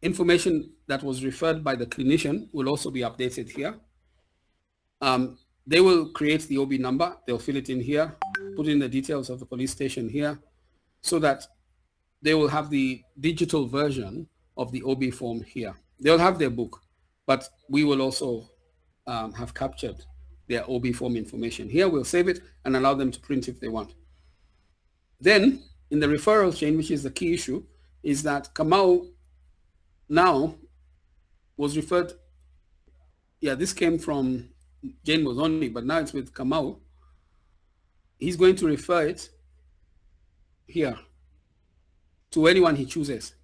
Information that was referred by the clinician will also be updated here. They will create the OB number. They'll fill it in here, put in the details of the police station here, so that they will have the digital version of the OB form here. They'll have their book, but we will also have captured their OB form information. Here we'll save it and allow them to print if they want. Then in the referral chain, which is the key issue, is that Kamau now was referred, yeah, this came from Jane Mozoni, but now it's with Kamau. He's going to refer it here to anyone he chooses.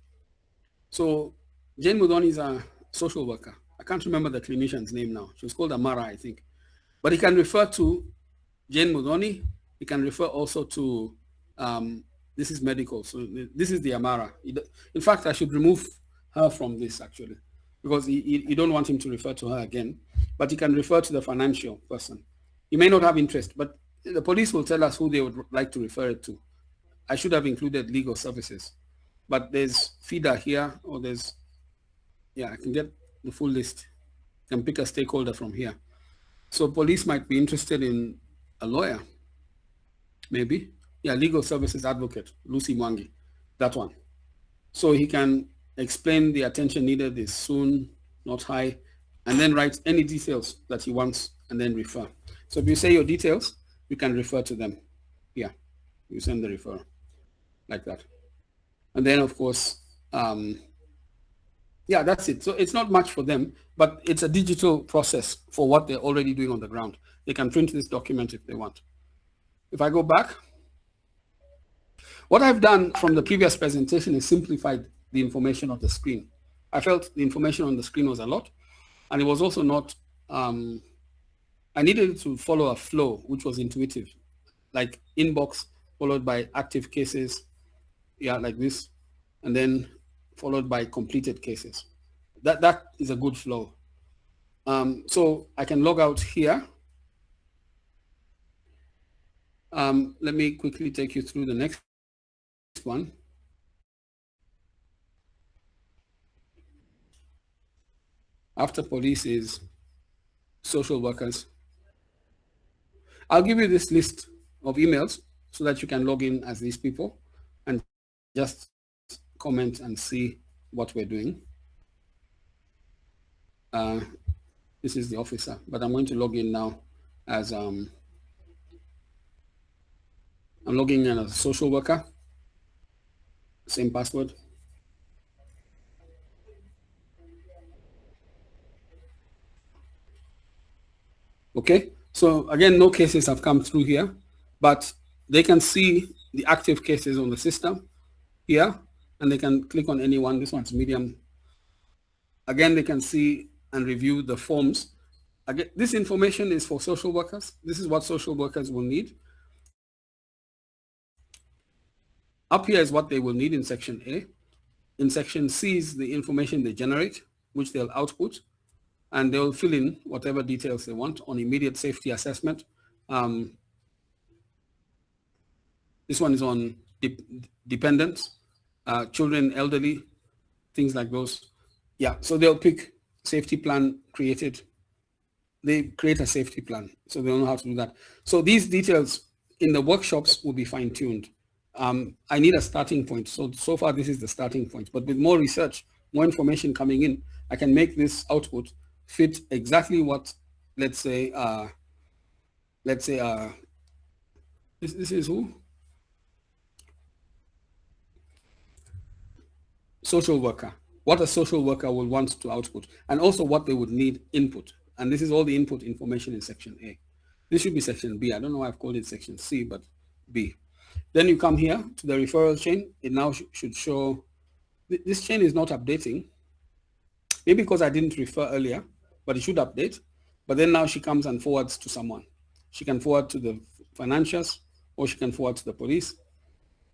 So Jane Mozoni is a social worker. I can't remember the clinician's name now. She was called Amara, I think. But he can refer to Jane Mozoni. He can refer also to, this is medical. So this is the Amara. In fact, I should remove her from this actually, because you don't want him to refer to her again, but he can refer to the financial person. He may not have interest, but the police will tell us who they would like to refer it to. I should have included legal services, but there's FIDA here, or there's, yeah, I can get the full list. You can pick a stakeholder from here. So police might be interested in a lawyer, maybe. Yeah, legal services advocate, Lucy Mwangi, that one. So he can explain the attention needed is soon, not high, and then write any details that he wants and then refer. So if you say your details, you can refer to them here. You send the referral like that. And then of course, yeah, that's it. So it's not much for them, but it's a digital process for what they're already doing on the ground. They can print this document if they want. If I go back, what I've done from the previous presentation is simplified the information on the screen. I felt the information on the screen was a lot, and it was also not, I needed to follow a flow which was intuitive, like inbox followed by active cases, yeah, like this, and then followed by completed cases. That is a good flow. So I can log out here. Let me quickly take you through the next one. After police is social workers. I'll give you this list of emails so that you can log in as these people and just comment and see what we're doing. This is the officer, but I'm going to log in now as I'm logging in as a social worker. Same password. Okay, so again, no cases have come through here, but they can see the active cases on the system here, and they can click on any one. This one's medium. Again, they can see and review the forms. Again, this information is for social workers. This is what social workers will need. Up here is what they will need in section A. In section C is the information they generate, which they'll output, and they'll fill in whatever details they want on immediate safety assessment. This one is on dependents, children, elderly, things like those. Yeah, so they'll pick safety plan created. They create a safety plan, so they'll know how to do that. So these details in the workshops will be fine-tuned. I need a starting point. So far, this is the starting point. But with more research, more information coming in, I can make this output fit exactly what, let's say, this is who? Social worker. What a social worker will want to output, and also what they would need input. And this is all the input information in section A. This should be section B. I don't know why I've called it section C, but B. Then you come here to the referral chain. It now should show, this chain is not updating. Maybe because I didn't refer earlier, but it should update. But then now she comes and forwards to someone. She can forward to the financiers, or she can forward to the police.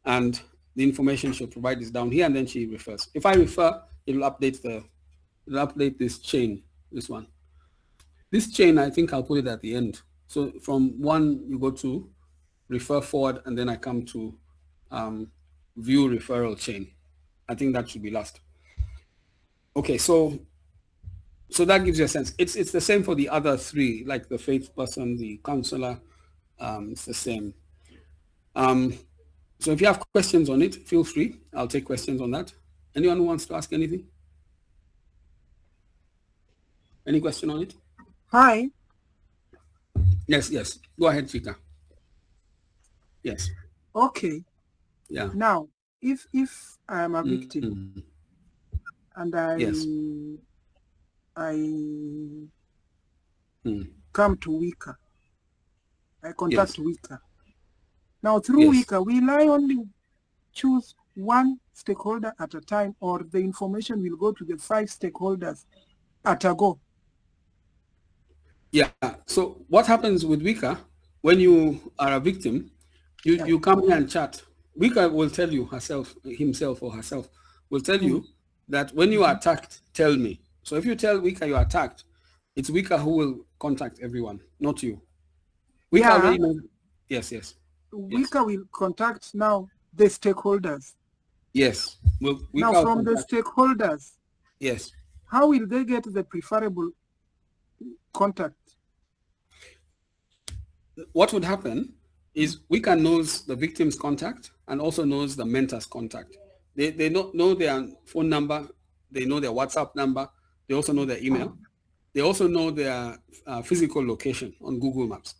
And the information she'll provide is down here, and then she refers. If I refer, it'll update this chain, this one. This chain, I think I'll put it at the end. So from one, you go to refer forward, and then I come to view referral chain. I think that should be last. Okay, so that gives you a sense. It's the same for the other three, like the faith person, the counselor. It's the same. So if you have questions on it, feel free. I'll take questions on that. Anyone who wants to ask anything? Any question on it? Hi. Yes. Go ahead, Chika. Yes. Okay. Yeah. Now, if I am a victim and I come to Wika, I contact Wika. Now, through Wika, will I only choose one stakeholder at a time, or the information will go to the 5 stakeholders at a go? Yeah. So what happens with Wika, when you are a victim, you come here and chat. Wika will tell you himself or herself will tell you that when you are attacked, tell me. So if you tell Wika you're attacked, it's Wika who will contact everyone, not you. Wika already knows. Yes. Wika will contact now the stakeholders. Yes. Well, now from the stakeholders, yes, how will they get the preferable contact? What would happen is Wika knows the victim's contact and also knows the mentor's contact. They know their phone number, they know their WhatsApp number, they also know their email, they also know their physical location on Google Maps.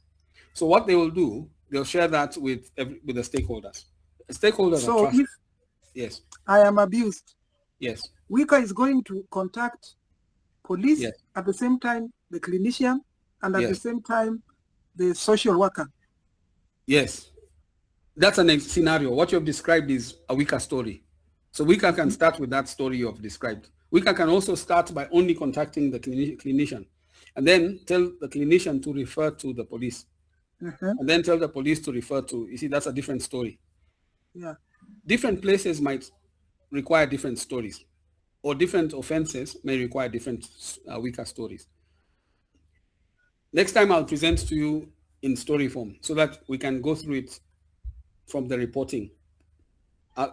So what they will do, they'll share that with the stakeholders. The stakeholders are trusted. Yes. I am abused. Yes. Wika is going to contact police at the same time, the clinician, and at the same time, the social worker. Yes. That's an scenario. What you've described is a Wika story. So Wika can start with that story you have described. Wika can also start by only contacting the clinician and then tell the clinician to refer to the police. And then tell the police to refer to, you see, that's a different story. Yeah. Different places might require different stories, or different offenses may require different Wika stories. Next time I'll present to you in story form so that we can go through it from the reporting.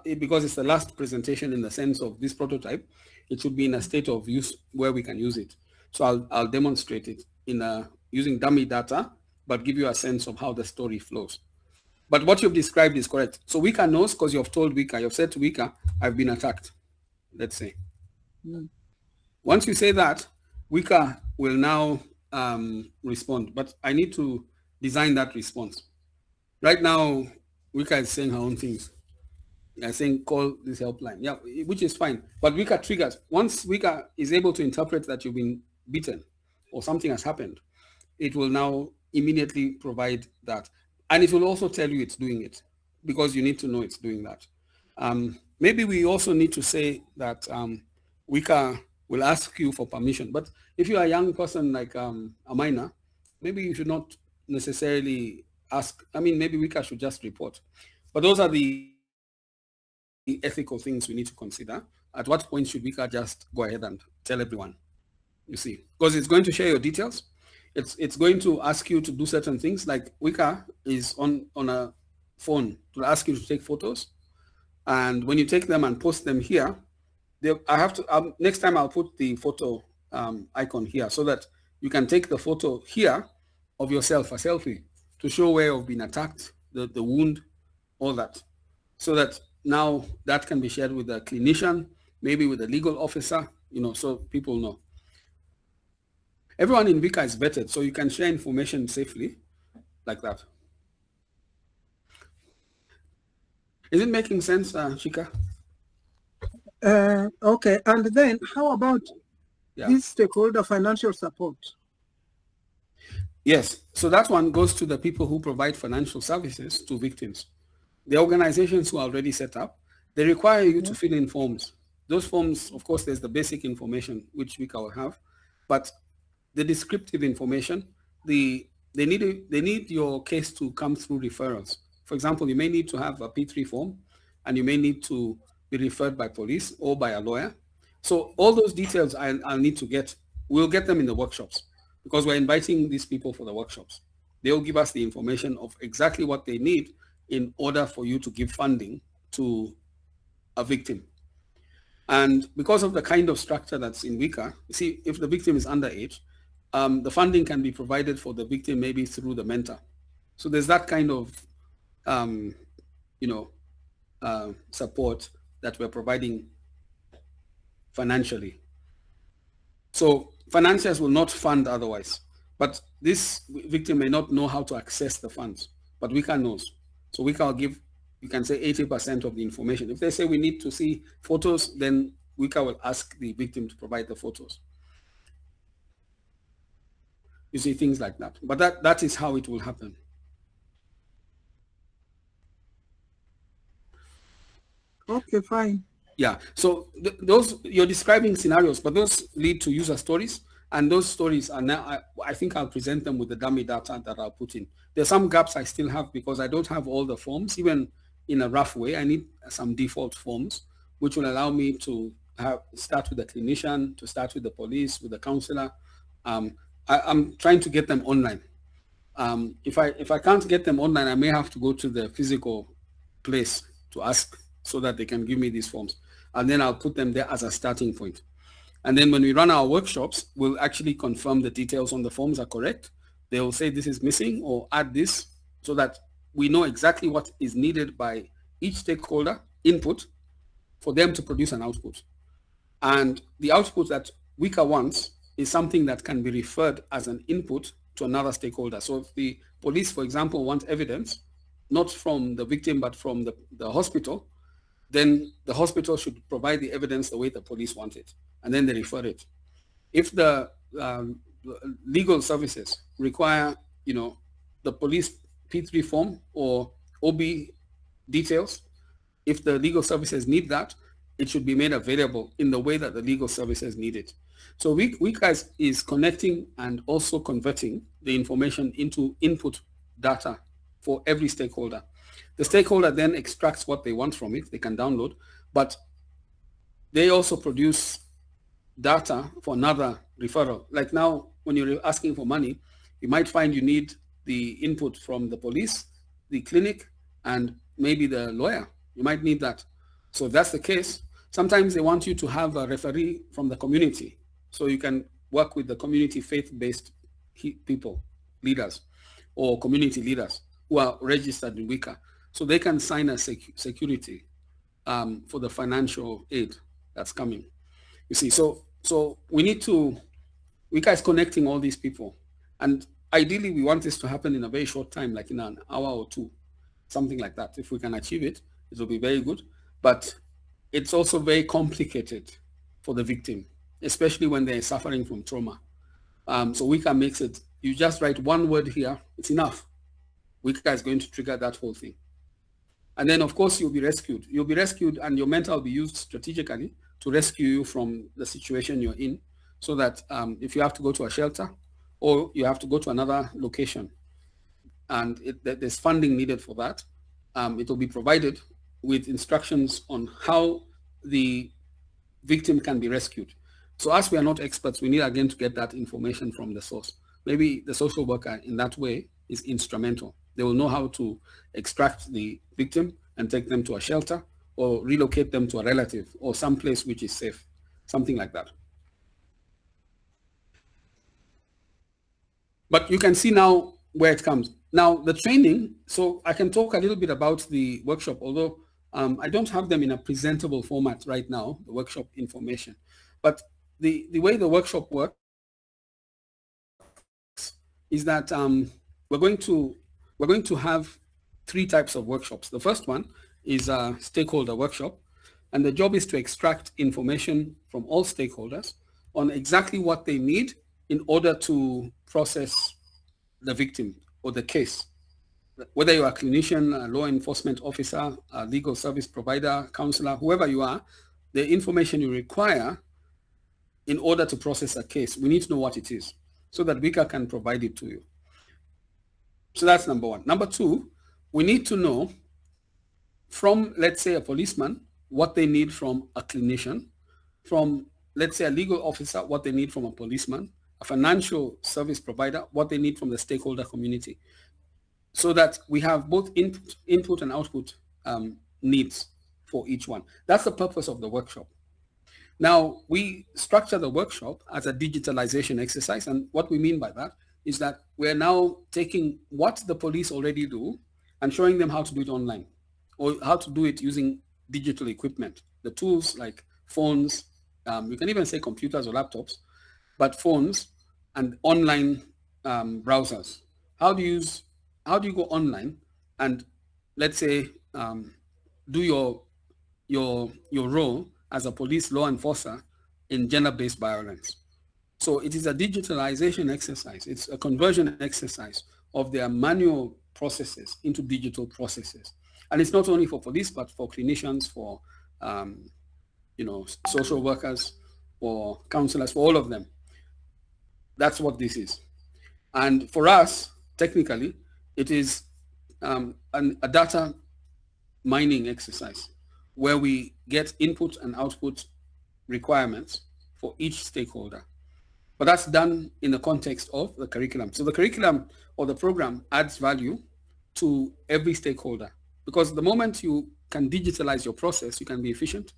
Because it's the last presentation in the sense of this prototype, it should be in a state of use where we can use it. So I'll demonstrate it using dummy data, but give you a sense of how the story flows. But what you've described is correct. So Wika knows because you've told Wika, you've said to Wika, I've been attacked, let's say. Once you say that, Wika will now respond, but I need to design that response. Right now, Wika is saying her own things. I saying call this helpline, yeah, which is fine. But Wika triggers. Once Wika is able to interpret that you've been beaten or something has happened, it will now immediately provide that. And it will also tell you it's doing it because you need to know it's doing that. Maybe we also need to say that Wika will ask you for permission. But if you're a young person like a minor, maybe you should not necessarily ask. I mean, maybe Wika should just report. But those are the ethical things we need to consider. At what point should Wika just go ahead and tell everyone? You see, because it's going to share your details. It's going to ask you to do certain things, like Wika is on a phone to ask you to take photos. And when you take them and post them here, I have to, next time I'll put the photo icon here so that you can take the photo here of yourself, a selfie, to show where you've been attacked, the wound, all that. So that now that can be shared with a clinician, maybe with a legal officer, so people know. Everyone in Wika is vetted, so you can share information safely like that. Is it making sense, Chika? Okay, and then how about this stakeholder financial support? Yes, so that one goes to the people who provide financial services to victims. The organizations who are already set up, they require you to fill in forms. Those forms, of course, there's the basic information, which Wika will have, but the descriptive information, they need your case to come through referrals. For example, you may need to have a P3 form, and you may need to be referred by police or by a lawyer. So all those details I'll need to get. We'll get them in the workshops because we're inviting these people for the workshops. They'll give us the information of exactly what they need in order for you to give funding to a victim. And because of the kind of structure that's in Wika, you see, if the victim is underage, the funding can be provided for the victim maybe through the mentor. So there's that kind of, support that we're providing financially. So financiers will not fund otherwise, but this victim may not know how to access the funds, but Wika knows. So Wika will give, you can say 80% of the information. If they say we need to see photos, then Wika will ask the victim to provide the photos. You see, things like that. But that is how it will happen. Okay, fine. Yeah, so those, you're describing scenarios, but those lead to user stories. And those stories are now, I think I'll present them with the dummy data that I'll put in. There's some gaps I still have because I don't have all the forms, even in a rough way. I need some default forms, which will allow me to start with the clinician, to start with the police, with the counselor. I'm trying to get them online. If I can't get them online, I may have to go to the physical place to ask so that they can give me these forms. And then I'll put them there as a starting point. And then when we run our workshops, we'll actually confirm the details on the forms are correct. They will say this is missing or add this so that we know exactly what is needed by each stakeholder input for them to produce an output. And the output that Wika wants is something that can be referred as an input to another stakeholder. So if the police, for example, want evidence, not from the victim, but from the hospital, then the hospital should provide the evidence the way the police want it, and then they refer it. If the legal services require, the police P3 form or OB details, if the legal services need that, it should be made available in the way that the legal services need it. So Wika is connecting and also converting the information into input data for every stakeholder. The stakeholder then extracts what they want from it, they can download, but they also produce data for another referral. Like now, when you're asking for money, You might find you need the input from the police, the clinic, and maybe the lawyer. You might need that. So if that's the case, sometimes they want you to have a referee from the community. So you can work with the community faith-based people, leaders, or community leaders who are registered in Wika. So they can sign a security for the financial aid that's coming. You see, so we need to, Wika is connecting all these people. And ideally, we want this to happen in a very short time, like in an hour or two, something like that. If we can achieve it, it will be very good. But it's also very complicated for the victim, especially when they're suffering from trauma. So Wika makes it, you just write one word here, it's enough. Wika is going to trigger that whole thing. And then, of course, you'll be rescued. You'll be rescued, and your mentor will be used strategically to rescue you from the situation you're in, so that if you have to go to a shelter or you have to go to another location, and there's funding needed for that, it will be provided with instructions on how the victim can be rescued. So as we are not experts, we need again to get that information from the source. Maybe the social worker in that way is instrumental. They will know how to extract the victim and take them to a shelter or relocate them to a relative or someplace which is safe, something like that. But you can see now where it comes. Now the training, so I can talk a little bit about the workshop, although I don't have them in a presentable format right now, the workshop information. But the way the workshop works is that we're going to have 3 types of workshops. The first one is a stakeholder workshop, and the job is to extract information from all stakeholders on exactly what they need in order to process the victim or the case. Whether you're a clinician, a law enforcement officer, a legal service provider, counselor, whoever you are, the information you require in order to process a case, we need to know what it is so that Wika can provide it to you. So that's number 1. Number 2, we need to know from, let's say, a policeman, what they need from a clinician, from, let's say, a legal officer, what they need from a policeman, a financial service provider, what they need from the stakeholder community, so that we have both input and output needs for each one. That's the purpose of the workshop. Now, we structure the workshop as a digitalization exercise, and what we mean by that is that we're now taking what the police already do and showing them how to do it online, or how to do it using digital equipment. The tools like phones, you can even say computers or laptops, but phones and online browsers. How do you go online and, let's say, do your role as a police law enforcer in gender-based violence? So it is a digitalization exercise. It's a conversion exercise of their manual processes into digital processes. And it's not only for police, but for clinicians, for social workers, for counselors, for all of them. That's what this is. And for us, technically, it is a data mining exercise where we get input and output requirements for each stakeholder. But that's done in the context of the curriculum. So the curriculum or the program adds value to every stakeholder, because the moment you can digitalize your process, you can be efficient,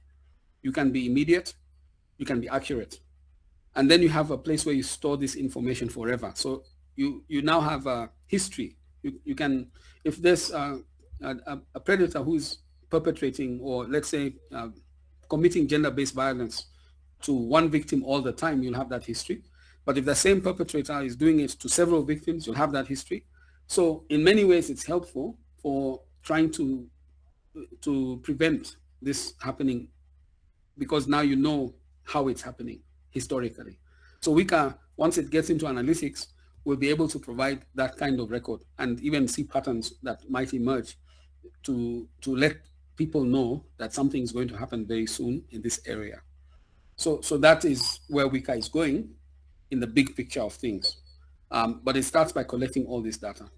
you can be immediate, you can be accurate. And then you have a place where you store this information forever. So you now have a history. You can, if there's a predator who's perpetrating, or let's say committing gender-based violence to one victim all the time, you'll have that history. But if the same perpetrator is doing it to several victims, you'll have that history. So in many ways, it's helpful for trying to prevent this happening, because now you know how it's happening historically. So Wika, once it gets into analytics, will be able to provide that kind of record and even see patterns that might emerge to let people know that something is going to happen very soon in this area. So that is where Wika is going in the big picture of things. But it starts by collecting all this data.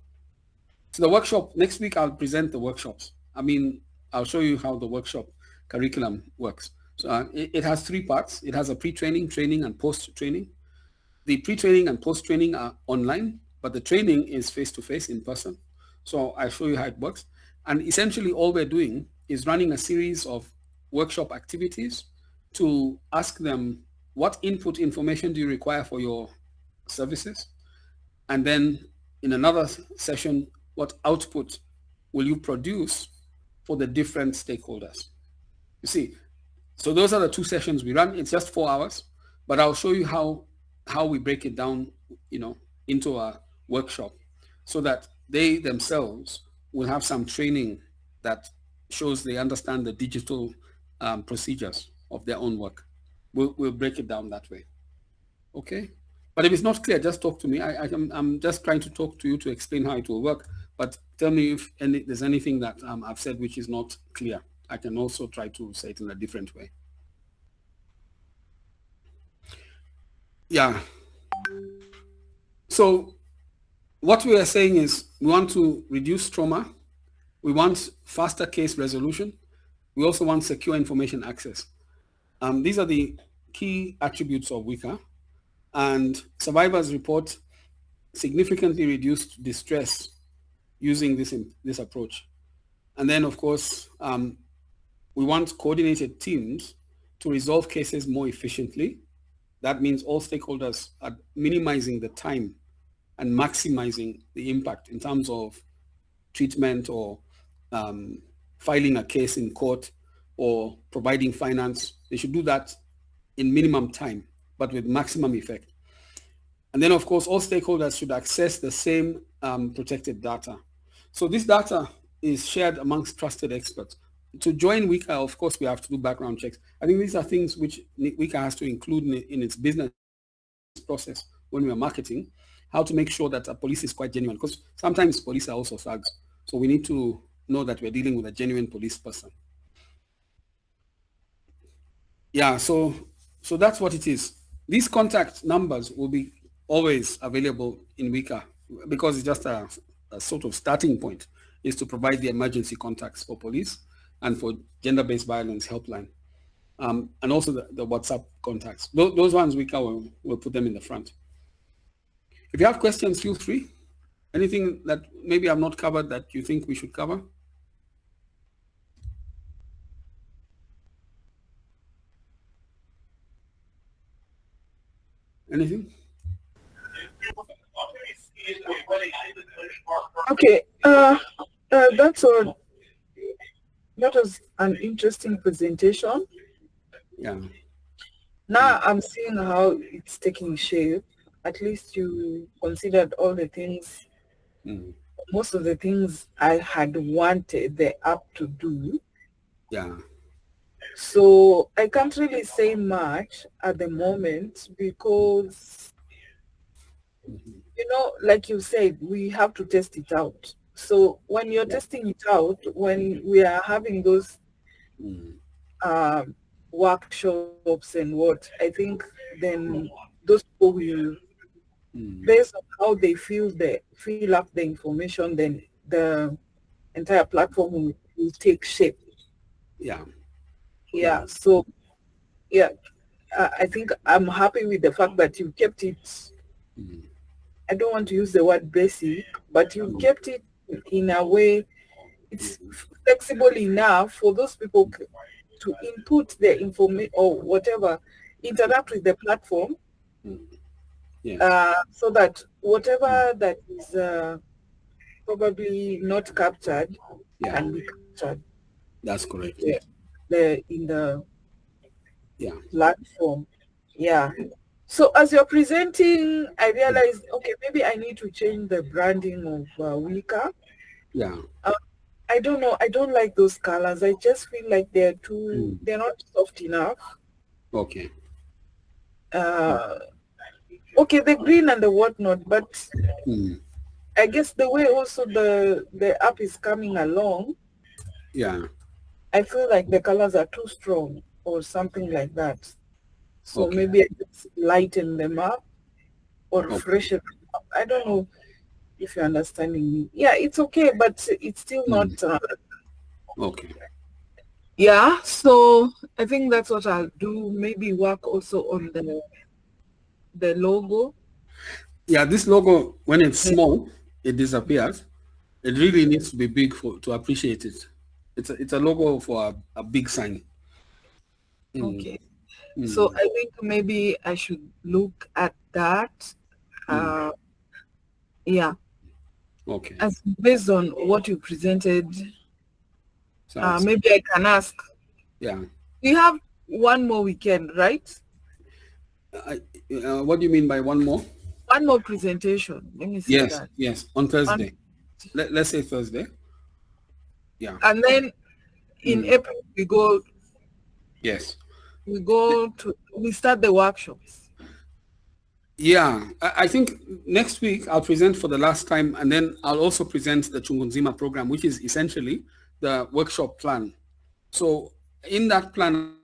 So the workshop, next week I'll present the workshops. I'll show you how the workshop curriculum works. So it has 3 parts. It has a pre-training, training, and post-training. The pre-training and post-training are online. but the training is face-to-face in person. So I'll show you how it works. And essentially all we're doing is running a series of workshop activities to ask them, what input information do you require for your services? And then in another session, what output will you produce for the different stakeholders? You see, so those are the two sessions we run. It's just 4 hours, but I'll show you how we break it down, into a workshop so that they themselves will have some training that shows they understand the digital procedures of their own work. We'll break it down that way. Okay. But if it's not clear, just talk to me. I'm just trying to talk to you to explain how it will work. But tell me if there's anything that I've said which is not clear. I can also try to say it in a different way. Yeah. So what we are saying is we want to reduce trauma. We want faster case resolution. We also want secure information access. These are the key attributes of Wika. And survivors report significantly reduced distress using this approach. And then, of course, we want coordinated teams to resolve cases more efficiently. That means all stakeholders are minimizing the time and maximizing the impact in terms of treatment or filing a case in court or providing finance. They should do that in minimum time, but with maximum effect. And then, of course, all stakeholders should access the same protected data. So this data is shared amongst trusted experts. To join Wika, of course, we have to do background checks. I think these are things which Wika has to include in its business process when we are marketing, how to make sure that a police is quite genuine, because sometimes police are also thugs. So we need to know that we're dealing with a genuine police person. Yeah, so that's what it is. These contact numbers will be always available in Wika because it's just a sort of starting point is to provide the emergency contacts for police and for gender-based violence helpline. And also the WhatsApp contacts. Those ones Wika will put them in the front. If you have questions, feel free. Anything that maybe I've not covered that you think we should cover? Anything? Okay. That's all. That was an interesting presentation. Yeah. Now I'm seeing how it's taking shape. At least you considered all the things, most of the things I had wanted the app to do. Yeah. So I can't really say much at the moment because, like you said, we have to test it out. So when you're testing it out, when we are having those workshops and what, I think then those people will, based on how they fill up the information, then the entire platform will take shape. Yeah. Yeah. So, yeah, I think I'm happy with the fact that you kept it. I don't want to use the word basic, but you kept it in a way it's flexible enough for those people to input their information or whatever, interact with the platform, so that whatever that is probably not captured can be captured. That's correct. In the platform. Yeah. So as you're presenting, I realized, okay, maybe I need to change the branding of Wika. Yeah. I don't know. I don't like those colors. I just feel like they're not soft enough. Okay. Okay, the green and the whatnot, but I guess the way also the app is coming along, I feel like the colors are too strong or something like that. So maybe I just lighten them up or freshen them up. I don't know if you're understanding me. Yeah, it's okay, but it's still not. Okay. Yeah, so I think that's what I'll do. Maybe work also on the logo. Yeah, this logo, when it's small, it disappears. It really needs to be big to appreciate it. It's a logo for a big sign. Okay. So Mm, I think maybe I should look at that. mm. Yeah. Okay. As based on what you presented, Sounds. maybe I can ask. Yeah. We have one more weekend, right? I, what do you mean by one more? One more presentation. Let me say Yes, that. yes, on One, Thursday. Let's say Thursday. Yeah. and then in Mm, April yes. we start the workshops. Yeah, I think next week I'll present for the last time, and then I'll also present the Chungunzima program, which is essentially the workshop plan. So in that plan,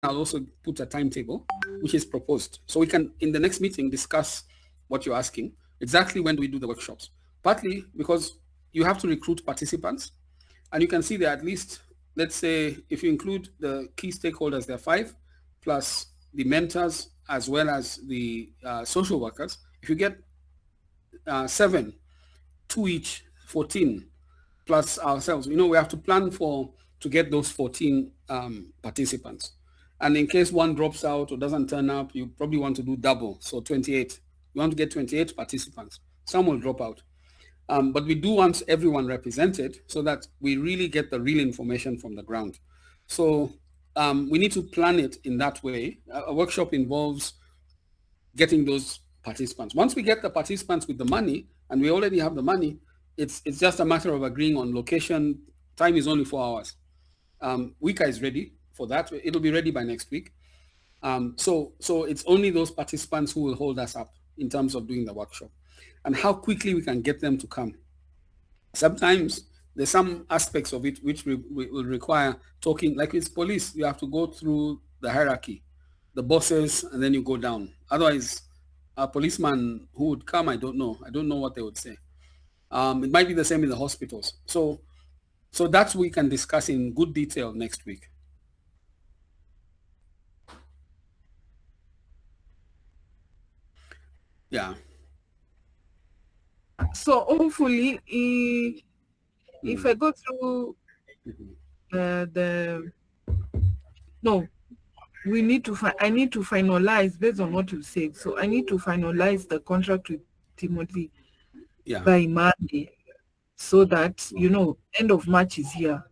I'll also put a timetable, which is proposed. So we can, in the next meeting, discuss what you're asking. Exactly when do we do the workshops? Partly because you have to recruit participants, and you can see there at least, let's say, if you include the key stakeholders, there are 5, plus the mentors, as well as the social workers. If you get 7, 2 each, 14, plus ourselves, we have to plan to get those 14 participants. And in case one drops out or doesn't turn up, you probably want to do double, so 28. You want to get 28 participants. Some will drop out. But we do want everyone represented so that we really get the real information from the ground. So we need to plan it in that way. A workshop involves getting those participants. Once we get the participants with the money, and we already have the money, it's just a matter of agreeing on location. Time is only 4 hours. Wika is ready for that. It'll be ready by next week. So it's only those participants who will hold us up in terms of doing the workshop, and how quickly we can get them to come. Sometimes there's some aspects of it which will require talking, like with police, you have to go through the hierarchy, the bosses, and then you go down. Otherwise, a policeman who would come, I don't know what they would say. It might be the same in the hospitals. So that's we can discuss in good detail next week. Yeah. So hopefully, if I Mm. go through the no, we need to I need to finalize based on what you said. So I need to finalize the contract with Timothy Yeah. by Monday, so that end of March is here,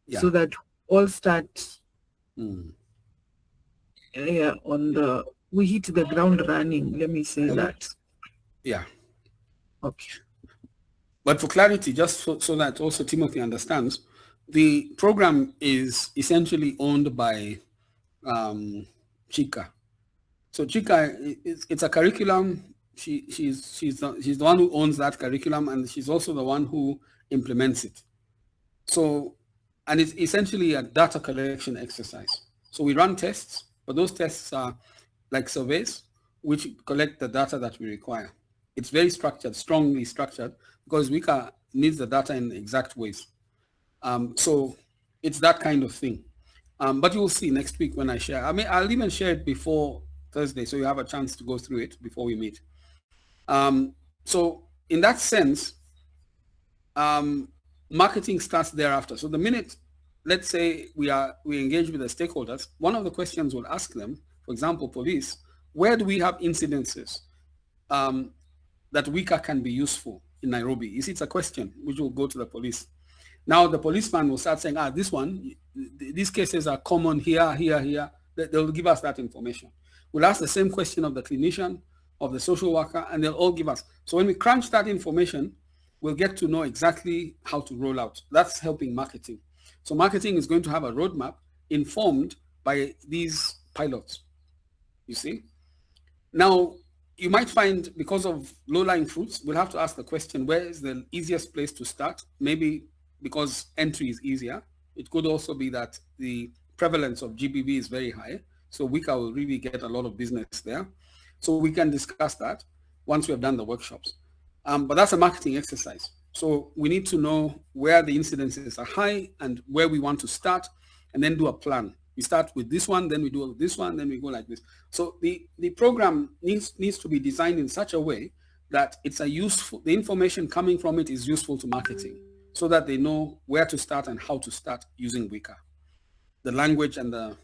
Yeah. so that all start Mm. on the we hit the ground running. Let me say that. Yeah. Okay. But for clarity, just so that also Timothy understands, the program is essentially owned by Chika. So Chika, it's a curriculum. She's the one who owns that curriculum, and she's also the one who implements it. So, and it's essentially a data collection exercise. So we run tests, but those tests are like surveys, which collect the data that we require. It's very structured, strongly structured, because Wika needs the data in exact ways. So it's that kind of thing. But you'll see next week when I share. I mean, I'll even share it before Thursday, so you have a chance to go through it before we meet. So in that sense, marketing starts thereafter. So the minute, let's say we engage with the stakeholders, one of the questions we'll ask them, for example, police, where do we have incidences that Wika can be useful in Nairobi? You see, it's a question which will go to the police. Now the policeman will start saying, these cases are common here, here, here. They'll give us that information. We'll ask the same question of the clinician, of the social worker, and they'll all give us. So when we crunch that information, we'll get to know exactly how to roll out. That's helping marketing. So marketing is going to have a roadmap informed by these pilots, you see. Now, you might find, because of low-lying fruits, we'll have to ask the question, where is the easiest place to start? Maybe because entry is easier. It could also be that the prevalence of GBV is very high. So Wika will really get a lot of business there. So we can discuss that once we have done the workshops. But that's a marketing exercise. So we need to know where the incidences are high and where we want to start, and then do a plan. We start with this one, then we do this one, then we go like this. So the program needs to be designed in such a way that it's the information coming from it is useful to marketing, so that they know where to start and how to start using Wika. The language and the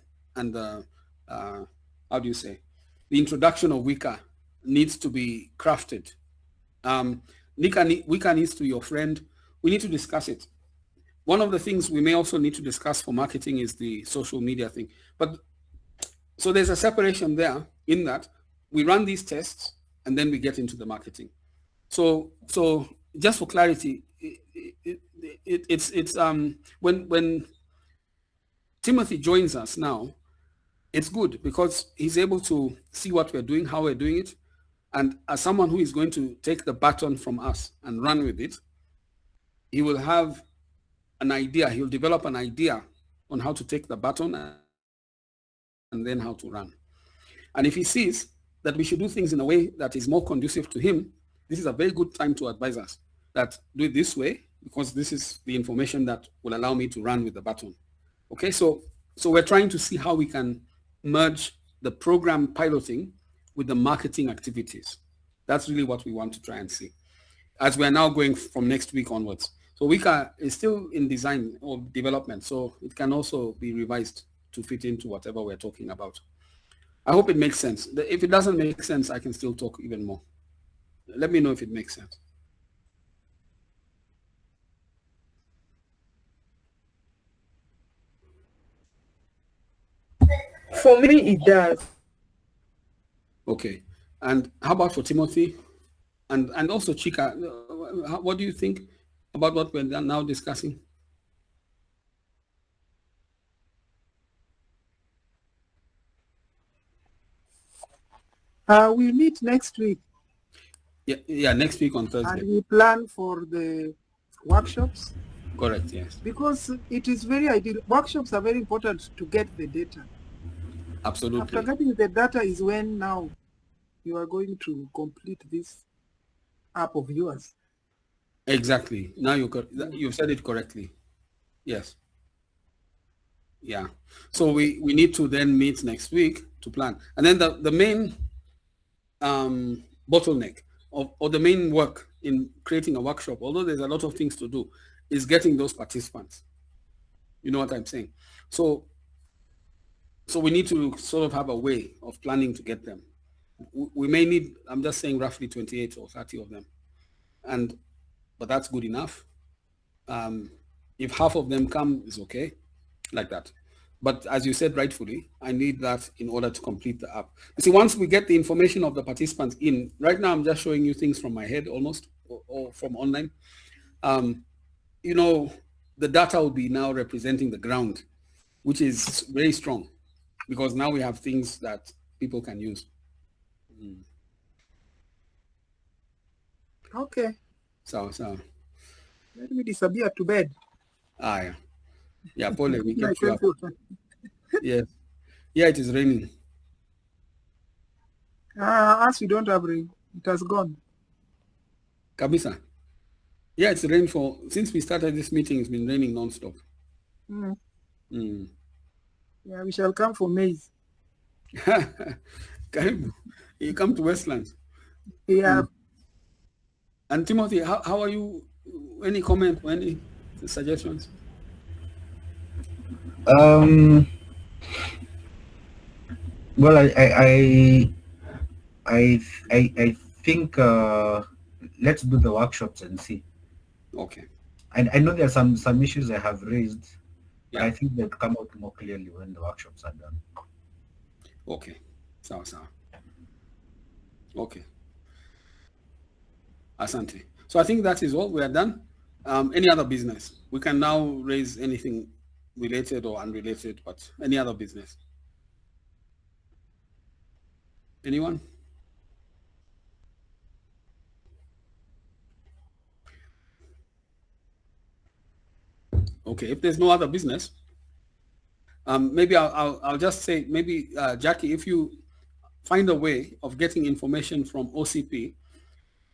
how do you say, the introduction of Wika needs to be crafted. Wika needs to be your friend. We need to discuss it. One of the things we may also need to discuss for marketing is the social media thing. But so there's a separation there in that we run these tests and then we get into the marketing. So just for clarity, it's when Timothy joins us now, it's good because he's able to see what we're doing, how we're doing it. And as someone who is going to take the baton from us and run with it, he will have an idea. He'll develop an idea on how to take the baton and then how to run. And if he sees that we should do things in a way that is more conducive to him, this is a very good time to advise us that do it this way, because this is the information that will allow me to run with the baton. Okay, so we're trying to see how we can merge the program piloting with the marketing activities. That's really what we want to try and see as we're now going from next week onwards. So Wika is still in design or development, so it can also be revised to fit into whatever we're talking about. I hope it makes sense. If it doesn't make sense, I can still talk even more. Let me know if it makes sense. For me, it does. Okay. And how about for Timothy? And also Chika, what do you think about what we're now discussing? We meet next week. Yeah, next week on Thursday. And we plan for the workshops. Correct, yes. Because it is very ideal. Workshops are very important to get the data. Absolutely. After getting the data is when now you are going to complete this app of yours. Exactly. Now you've said it correctly. Yes. Yeah. So we need to then meet next week to plan. And then the main bottleneck or the main work in creating a workshop, although there's a lot of things to do, is getting those participants. You know what I'm saying? So we need to sort of have a way of planning to get them. We may need, I'm just saying, roughly 28 or 30 of them. But that's good enough. If half of them come, it's okay, like that. But as you said rightfully, I need that in order to complete the app. You see, once we get the information of the participants in, right now I'm just showing you things from my head almost, or from online. You know, the data will be now representing the ground, which is very strong, because now we have things that people can use. Okay. So. Let me disappear to bed. Yeah. Yeah, Paul, we kept you up. Yes. Yeah, it is raining. As we don't have rain, it has gone. Kabisa. Yeah, it's rained since we started this meeting, it's been raining non-stop. Yeah, we shall come for maize. You come to Westlands. Yeah. And Timothy, how are you? Any comment or any suggestions? Well, I think let's do the workshops and see. Okay. I know there are some issues I have raised. Yeah. But I think they'll come out more clearly when the workshops are done. Okay. Sawa. Okay. Asante. So I think that is all. We are done. Any other business? We can now raise anything related or unrelated, but any other business? Anyone? Okay, if there's no other business, maybe I'll just say, maybe Jackie, if you find a way of getting information from OCP,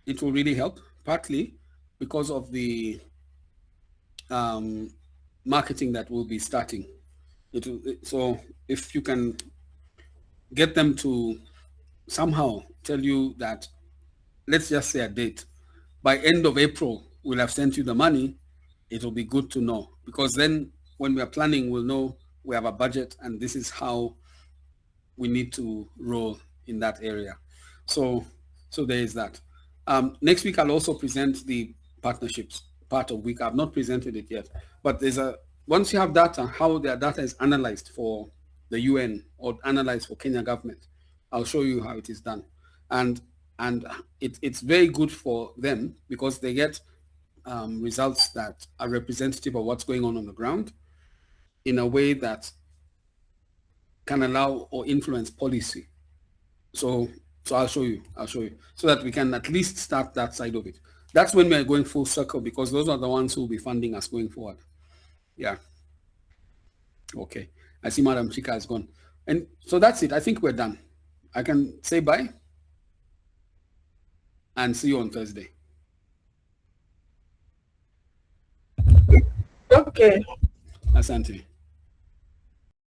it will really help, partly because of the marketing that we'll be starting. So if you can get them to somehow tell you that, let's just say a date, by end of April, we'll have sent you the money, it will be good to know, because then when we are planning, we'll know we have a budget and this is how we need to roll in that area. So there is that. Next week, I'll also present the partnerships part of Wika. I've not presented it yet, but once you have data, how their data is analyzed for the UN or analyzed for Kenya government, I'll show you how it is done. And it's very good for them because they get results that are representative of what's going on the ground in a way that can allow or influence policy. So I'll show you so that we can at least start that side of it. That's when we're going full circle, because those are the ones who will be funding us going forward. Yeah. Okay. I see Madam Chika has gone. And so that's it. I think we're done. I can say bye and see you on Thursday. Okay. Asante.